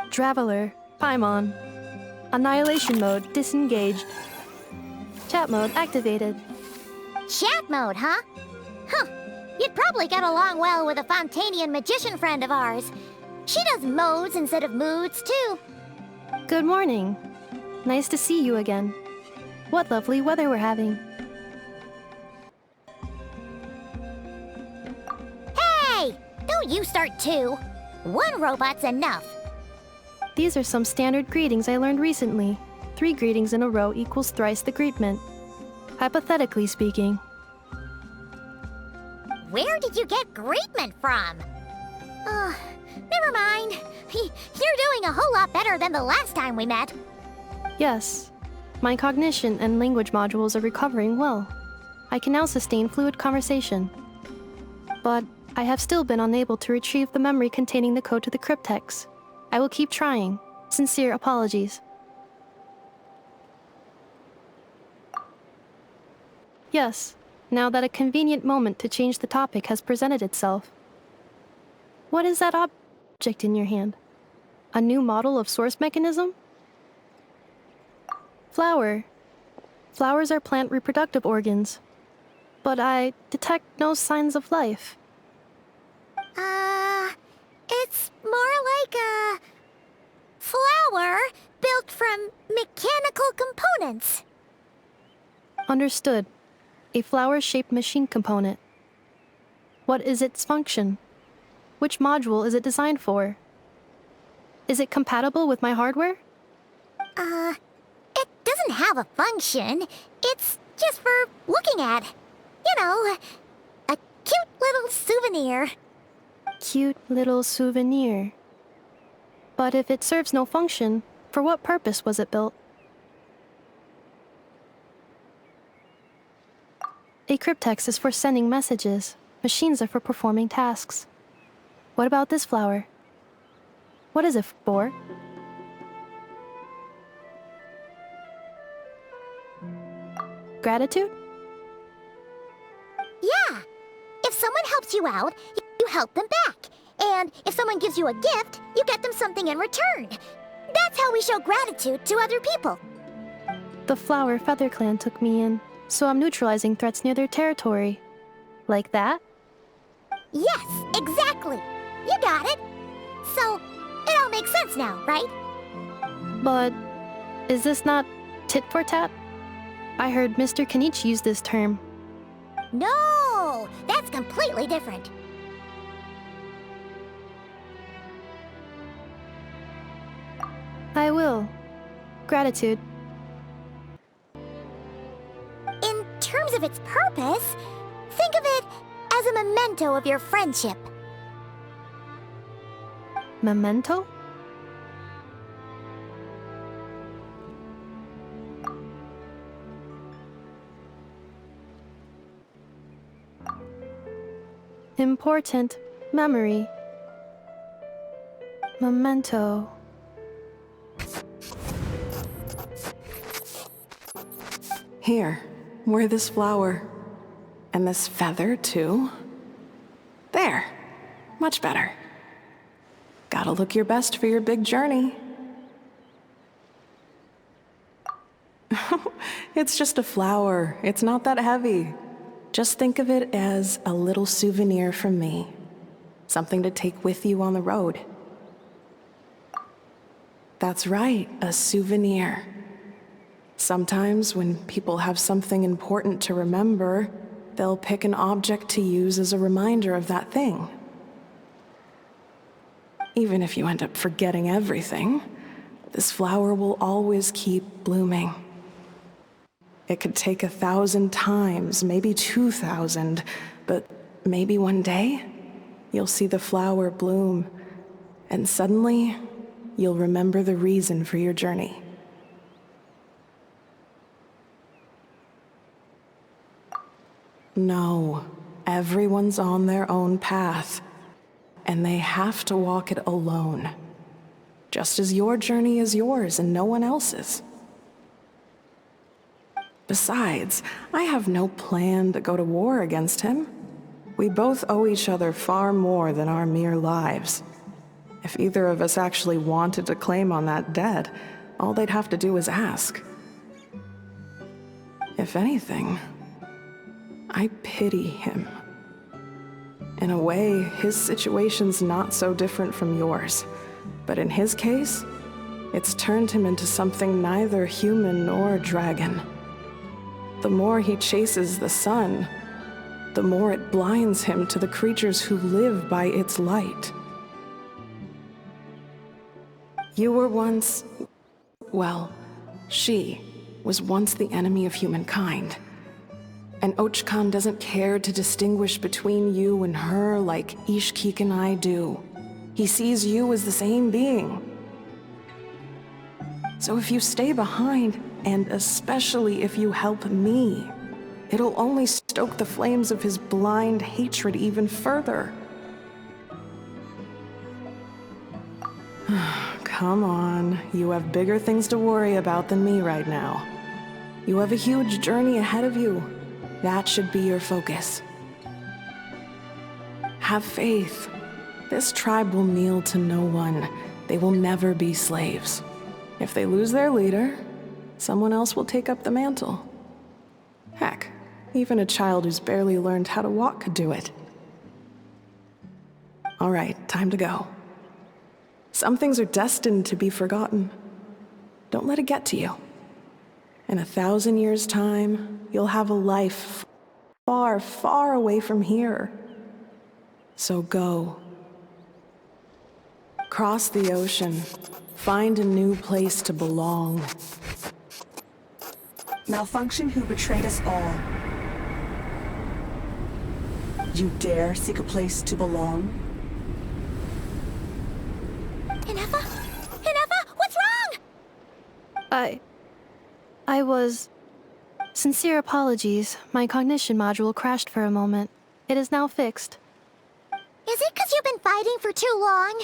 Traveler, Paimon. Annihilation mode disengaged. Chat mode activated. Chat mode, huh? Huh. You'd probably get along well with a Fontanian magician friend of ours. She does modes instead of moods, too. Good morning. Nice to see you again. What lovely weather we're having. Hey! Don't you start too. One robot's enough. These are some standard greetings I learned recently. 3 greetings in a row equals thrice the greetment. Hypothetically speaking. Where did you get greetment from? Never mind. You're doing a whole lot better than the last time we met. Yes. My cognition and language modules are recovering well. I can now sustain fluid conversation. But I have still been unable to retrieve the memory containing the code to the cryptex. I will keep trying. Sincere apologies. Yes, now that a convenient moment to change the topic has presented itself. What is that object in your hand? A new model of source mechanism? Flower. Flowers are plant reproductive organs. But I detect no signs of life. It's more like a flower built from mechanical components. Understood. A flower-shaped machine component. What is its function? Which module is it designed for? Is it compatible with my hardware? It doesn't have a function. It's just for looking at. You know, a cute little souvenir. Cute little souvenir. But if it serves no function, for what purpose was it built? A cryptex is for sending messages. Machines are for performing tasks. What about this flower? What is it for? Gratitude? Yeah. If someone helps you out, you help them back. And if someone gives you a gift, you get them something in return. That's how we show gratitude to other people. The flower Feather Clan took me in, so I'm neutralizing threats near their territory. Like that? Yes, exactly. You got it. So, it all makes sense now, right? But is this not tit for tat? I heard Mr. Kenichi use this term. No, that's completely different. I will. Gratitude. In terms of its purpose, think of it as a memento of your friendship. Memento? Important Memory. Memento. Here, wear this flower. And this feather, too. There. Much better. Gotta look your best for your big journey. It's just a flower. It's not that heavy. Just think of it as a little souvenir from me. Something to take with you on the road. That's right, a souvenir. Sometimes when people have something important to remember, they'll pick an object to use as a reminder of that thing. Even if you end up forgetting everything, this flower will always keep blooming. It could take 1,000 times, maybe 2,000, but maybe one day, you'll see the flower bloom, and suddenly, you'll remember the reason for your journey. No, everyone's on their own path, and they have to walk it alone. Just as your journey is yours and no one else's. Besides, I have no plan to go to war against him. We both owe each other far more than our mere lives. If either of us actually wanted to claim on that debt, all they'd have to do is ask. If anything, I pity him. In a way, his situation's not so different from yours. But in his case, it's turned him into something neither human nor dragon. The more he chases the sun, the more it blinds him to the creatures who live by its light. You were once... well, she was once the enemy of humankind. And Archon doesn't care to distinguish between you and her like Ishkik and I do. He sees you as the same being. So if you stay behind, and especially if you help me, it'll only stoke the flames of his blind hatred even further. Come on, you have bigger things to worry about than me right now. You have a huge journey ahead of you. That should be your focus. Have faith. This tribe will kneel to no one. They will never be slaves. If they lose their leader, someone else will take up the mantle. Heck, even a child who's barely learned how to walk could do it. All right, time to go. Some things are destined to be forgotten. Don't let it get to you. In 1,000 years' time, you'll have a life far, far away from here. So go. Cross the ocean. Find a new place to belong. Malfunction who betrayed us all. You dare seek a place to belong? Ineffa? Ineffa, what's wrong? I was... Sincere apologies. My cognition module crashed for a moment. It is now fixed. Is it because you've been fighting for too long?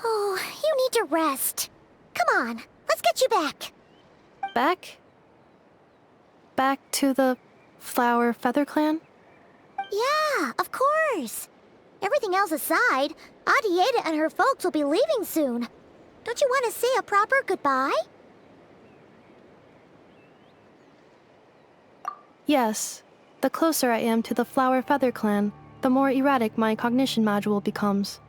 Oh, you need to rest. Come on, let's get you back. Back? Back to the Flower Feather Clan? Yeah, of course. Everything else aside, Adieta and her folks will be leaving soon. Don't you want to say a proper goodbye? Yes. The closer I am to the Flower Feather Clan, the more erratic my cognition module becomes.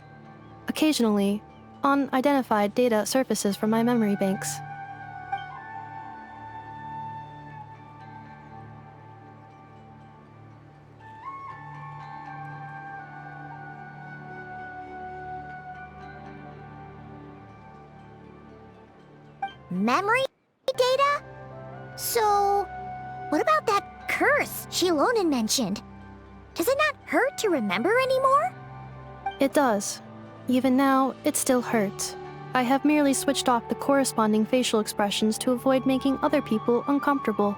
Occasionally, unidentified data surfaces from my memory banks. Memory data? So, what about that curse Shilonen mentioned? Does it not hurt to remember anymore? It does. Even now, it still hurts. I have merely switched off the corresponding facial expressions to avoid making other people uncomfortable.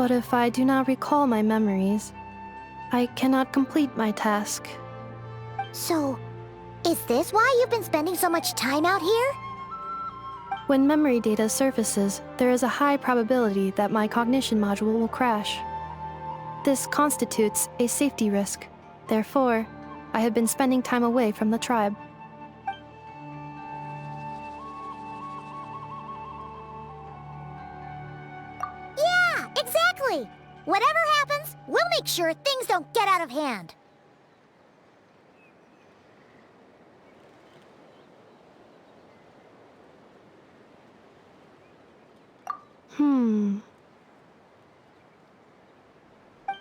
But if I do not recall my memories, I cannot complete my task. So, is this why you've been spending so much time out here? When memory data surfaces, there is a high probability that my cognition module will crash. This constitutes a safety risk. Therefore, I have been spending time away from the tribe. Yeah, exactly! Whatever happens, we'll make sure things don't get out of hand.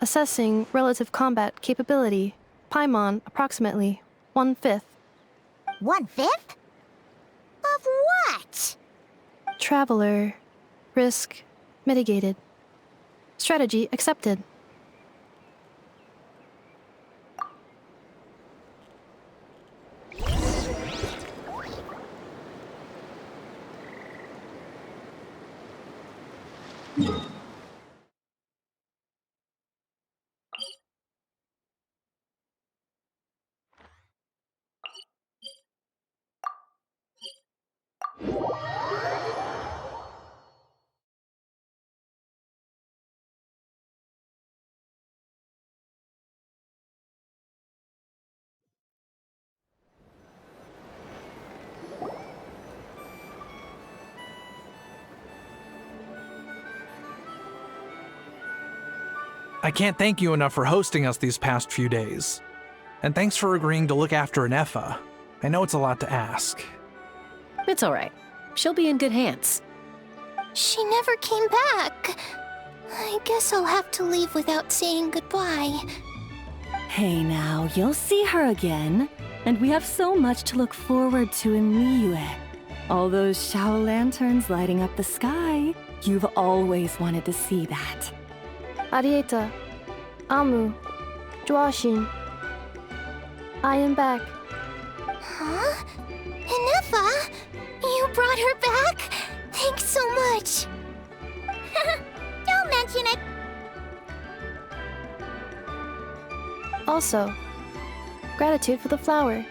Assessing relative combat capability. Paimon, approximately 1/5. 1/5? Of what? Traveler. Risk mitigated. Strategy accepted. I can't thank you enough for hosting us these past few days. And thanks for agreeing to look after Ineffa. I know it's a lot to ask. It's all right. She'll be in good hands. She never came back. I guess I'll have to leave without saying goodbye. Hey now, you'll see her again. And we have so much to look forward to in Liyue. All those Shao lanterns lighting up the sky. You've always wanted to see that. Arieta. Amu. Joashin. I am back. Huh? Ineffa? You brought her back? Thanks so much. Don't mention it. Also, gratitude for the flower.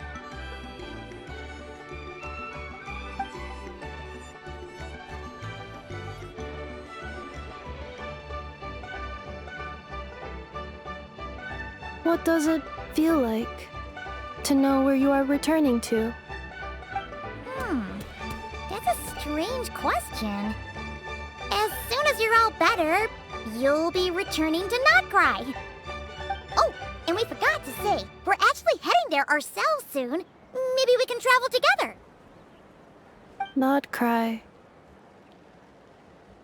What does it feel like to know where you are returning to? That's a strange question. As soon as you're all better, you'll be returning to Not Cry. Oh, and we forgot to say, we're actually heading there ourselves soon. Maybe we can travel together. Not cry.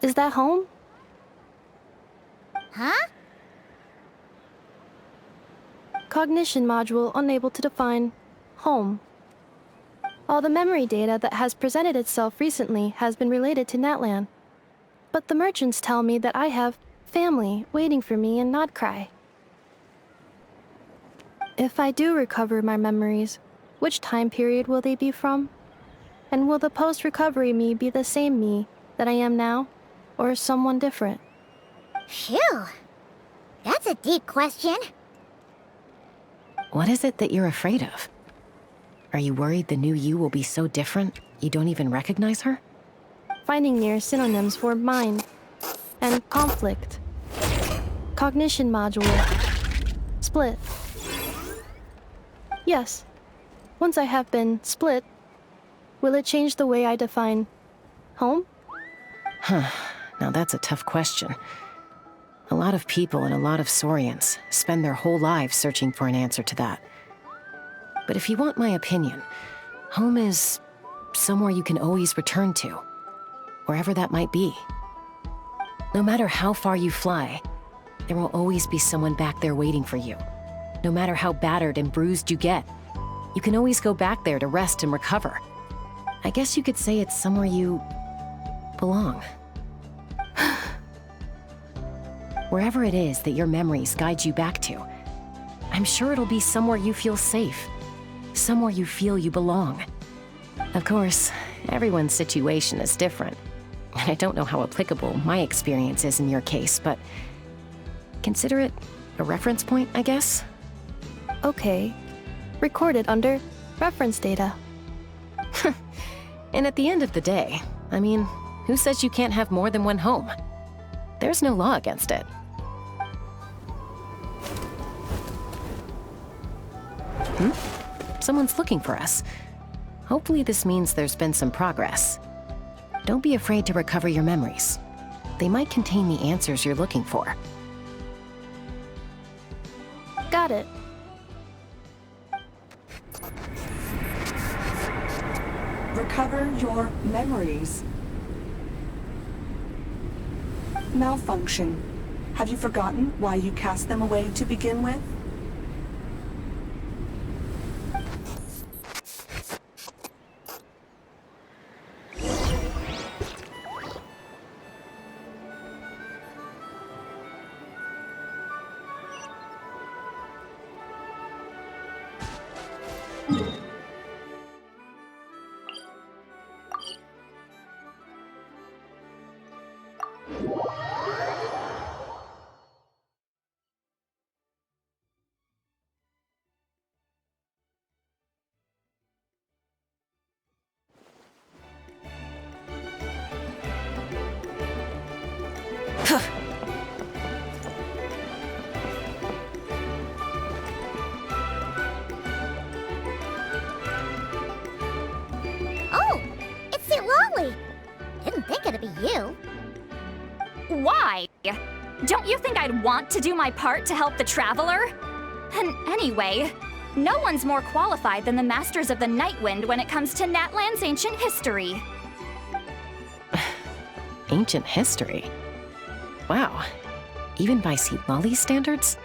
Is that home? Huh? Cognition module unable to define home. All the memory data that has presented itself recently has been related to Natlan. But the merchants tell me that I have family waiting for me in Nodcry. If I do recover my memories, which time period will they be from? And will the post-recovery me be the same me that I am now, or someone different? Phew. That's a deep question. What is it that you're afraid of? Are you worried the new you will be so different you don't even recognize her? Finding near synonyms for mind and conflict. Cognition module. Split. Yes. Once I have been split, will it change the way I define home? Huh. Now that's a tough question. A lot of people and a lot of Saurians spend their whole lives searching for an answer to that. But if you want my opinion, home is somewhere you can always return to, wherever that might be. No matter how far you fly, there will always be someone back there waiting for you. No matter how battered and bruised you get, you can always go back there to rest and recover. I guess you could say it's somewhere you belong. Wherever it is that your memories guide you back to, I'm sure it'll be somewhere you feel safe, somewhere you feel you belong. Of course, everyone's situation is different, and I don't know how applicable my experience is in your case, but Consider it a reference point, I guess? Okay. Recorded under reference data. And at the end of the day, I mean, who says you can't have more than one home? There's no law against it. Someone's looking for us. Hopefully this means there's been some progress. Don't be afraid to recover your memories. They might contain the answers you're looking for. Got it. Recover your memories. Malfunction. Have you forgotten why you cast them away to begin with? Oh, it's Lolly. Didn't think it'd be you. Why? Don't you think I'd want to do my part to help the Traveler? And anyway, no one's more qualified than the Masters of the Nightwind when it comes to Natlan's ancient history. Ancient history? Wow. Even by Lolly's standards?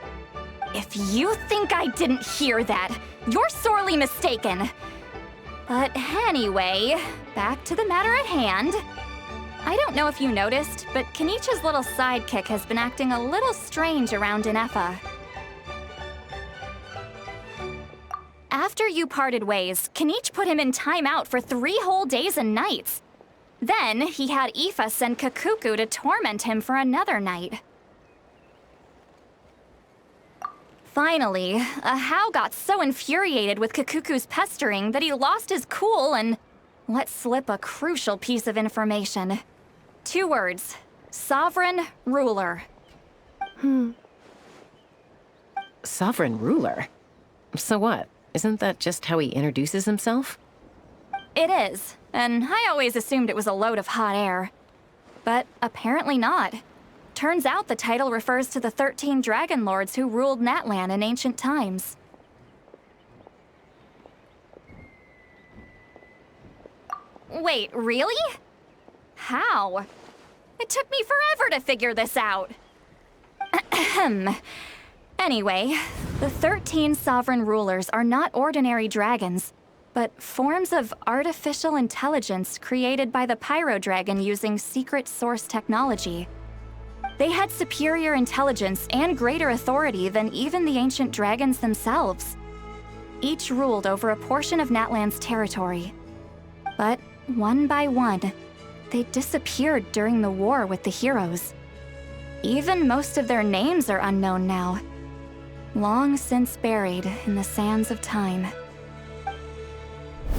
If you think I didn't hear that, you're sorely mistaken. But anyway, back to the matter at hand. I don't know if you noticed, but Kenichi's little sidekick has been acting a little strange around Ineffa. After you parted ways, Kenichi put him in timeout for 3 whole days and nights. Then, he had Aoife send Kakuku to torment him for another night. Finally, Ahau got so infuriated with Kakuku's pestering that he lost his cool and let slip a crucial piece of information. 2 words. Sovereign Ruler. Sovereign ruler? So what? Isn't that just how he introduces himself? It is, and I always assumed it was a load of hot air. But apparently not. Turns out the title refers to the 13 Dragon Lords who ruled Natlan in ancient times. Wait, really? How? It took me forever to figure this out. Anyway, the 13 sovereign rulers are not ordinary dragons, but forms of artificial intelligence created by the Pyro Dragon using secret source technology. They had superior intelligence and greater authority than even the ancient dragons themselves. Each ruled over a portion of Natlan's territory. But one by one, they disappeared during the war with the heroes. Even most of their names are unknown now, long since buried in the sands of time.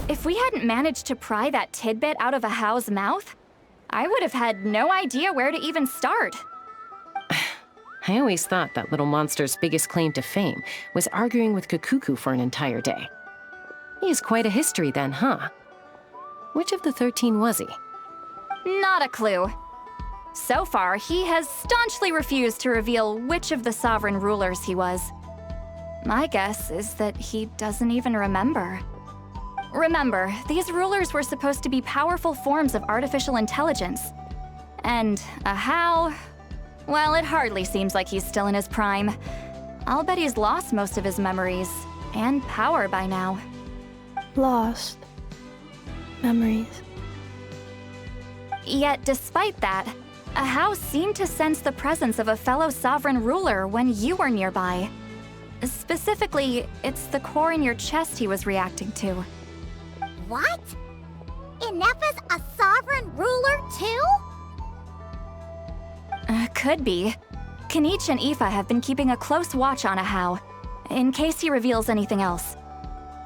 If we hadn't managed to pry that tidbit out of Ahau's mouth, I would have had no idea where to even start. I always thought that little monster's biggest claim to fame was arguing with Kakuku for an entire day. He has quite a history then, huh? Which of the 13 was he? Not a clue. So far, he has staunchly refused to reveal which of the sovereign rulers he was. My guess is that he doesn't even remember. Remember, these rulers were supposed to be powerful forms of artificial intelligence. And Ahau, well, it hardly seems like he's still in his prime. I'll bet he's lost most of his memories and power by now. Lost. Memories. Yet, despite that, Ahau seemed to sense the presence of a fellow sovereign ruler when you were nearby. Specifically, it's the core in your chest he was reacting to. What? Ineffa's a sovereign ruler too? Could be. Kanich and Aoife have been keeping a close watch on Ahau, in case he reveals anything else.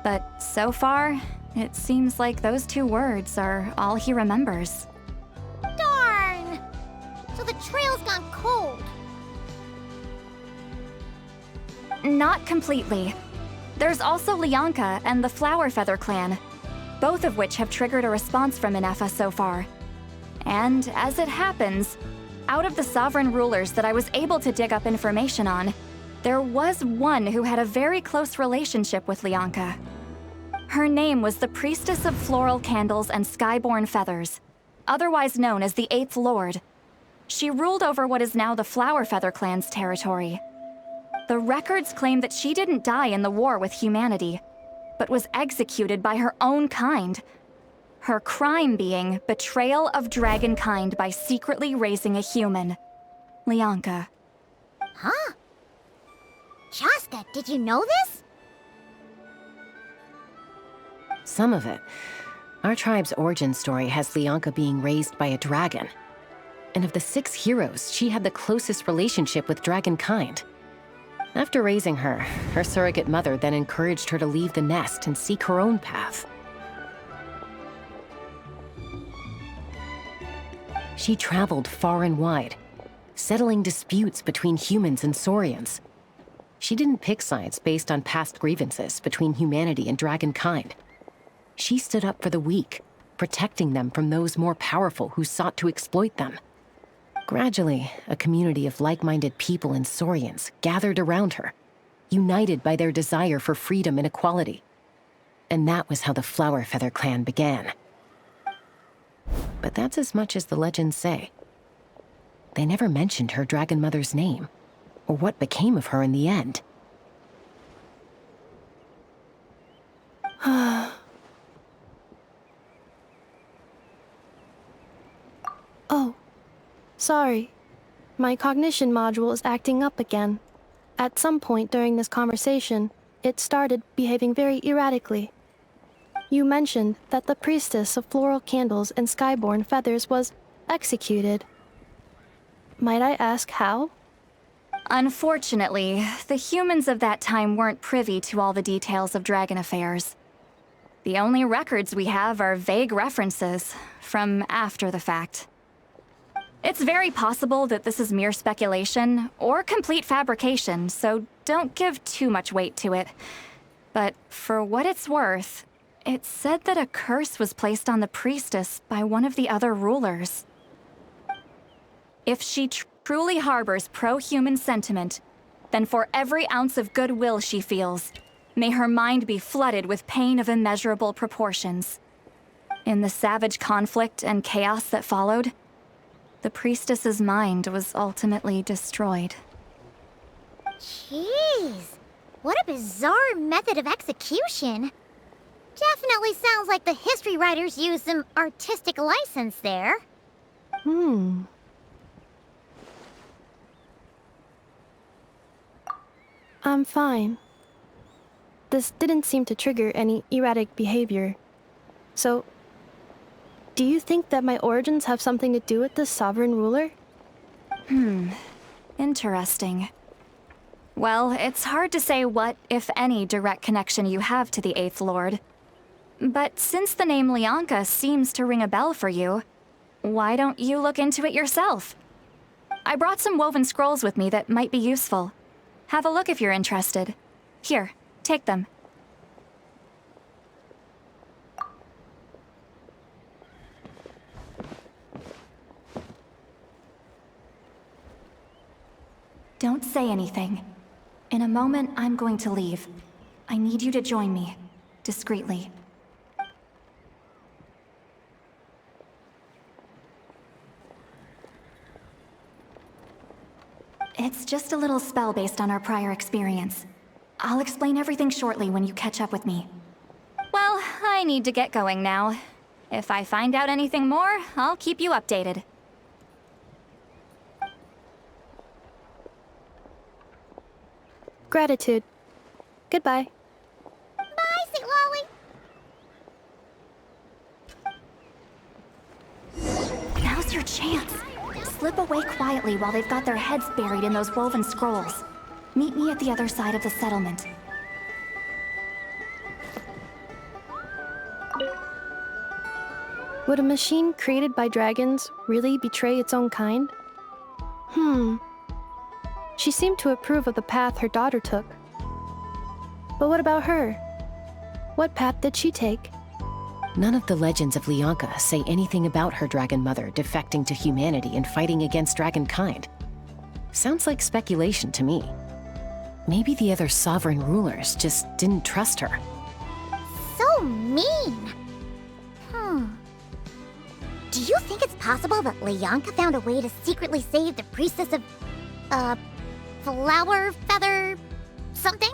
But so far, it seems like those 2 words are all he remembers. Darn! So the trail's gone cold. Not completely. There's also Lianka and the Flower Feather clan, both of which have triggered a response from Ineffa so far. And as it happens, out of the sovereign rulers that I was able to dig up information on, there was one who had a very close relationship with Lianka. Her name was the Priestess of Floral Candles and Skyborn Feathers, otherwise known as the 8th Lord. She ruled over what is now the Flower Feather clan's territory. The records claim that she didn't die in the war with humanity, but was executed by her own kind. Her crime being betrayal of dragonkind by secretly raising a human. Lianka. Huh? Chaska, did you know this? Some of it. Our tribe's origin story has Lianka being raised by a dragon. And of the 6 heroes, she had the closest relationship with dragonkind. After raising her, her surrogate mother then encouraged her to leave the nest and seek her own path. She traveled far and wide, settling disputes between humans and Saurians. She didn't pick sides based on past grievances between humanity and dragonkind. She stood up for the weak, protecting them from those more powerful who sought to exploit them. Gradually, a community of like-minded people and Saurians gathered around her, united by their desire for freedom and equality. And that was how the Flower Feather clan began. But that's as much as the legends say. They never mentioned her dragon mother's name, or what became of her in the end. Oh, sorry. My cognition module is acting up again. At some point during this conversation, it started behaving very erratically. You mentioned that the Priestess of Floral Candles and Skyborn Feathers was executed. Might I ask how? Unfortunately, the humans of that time weren't privy to all the details of dragon affairs. The only records we have are vague references from after the fact. It's very possible that this is mere speculation or complete fabrication, so don't give too much weight to it. But for what it's worth, it's said that a curse was placed on the priestess by one of the other rulers. If she truly harbors pro-human sentiment, then for every ounce of goodwill she feels, may her mind be flooded with pain of immeasurable proportions. In the savage conflict and chaos that followed, the priestess's mind was ultimately destroyed. Jeez, what a bizarre method of execution. Definitely sounds like the history writers used some artistic license there. I'm fine. This didn't seem to trigger any erratic behavior. So, do you think that my origins have something to do with this sovereign ruler? Interesting. Well, it's hard to say what, if any, direct connection you have to the 8th Lord. But since the name Lianka seems to ring a bell for you, why don't you look into it yourself? I brought some woven scrolls with me that might be useful. Have a look if you're interested. Here, take them. Don't say anything. In a moment, I'm going to leave. I need you to join me, discreetly. It's just a little spell based on our prior experience. I'll explain everything shortly when you catch up with me. Well, I need to get going now. If I find out anything more, I'll keep you updated. Gratitude. Goodbye. Bye, Sweet Lolly. Now's your chance. slip away quietly while they've got their heads buried in those woven scrolls. Meet me at the other side of the settlement. Would a machine created by dragons really betray its own kind? She seemed to approve of the path her daughter took. But what about her? What path did she take? None of the legends of Lyanka say anything about her dragon mother defecting to humanity and fighting against dragonkind. Sounds like speculation to me. Maybe the other sovereign rulers just didn't trust her. So mean. Do you think it's possible that Lyanka found a way to secretly save the priestess of, flower feather something?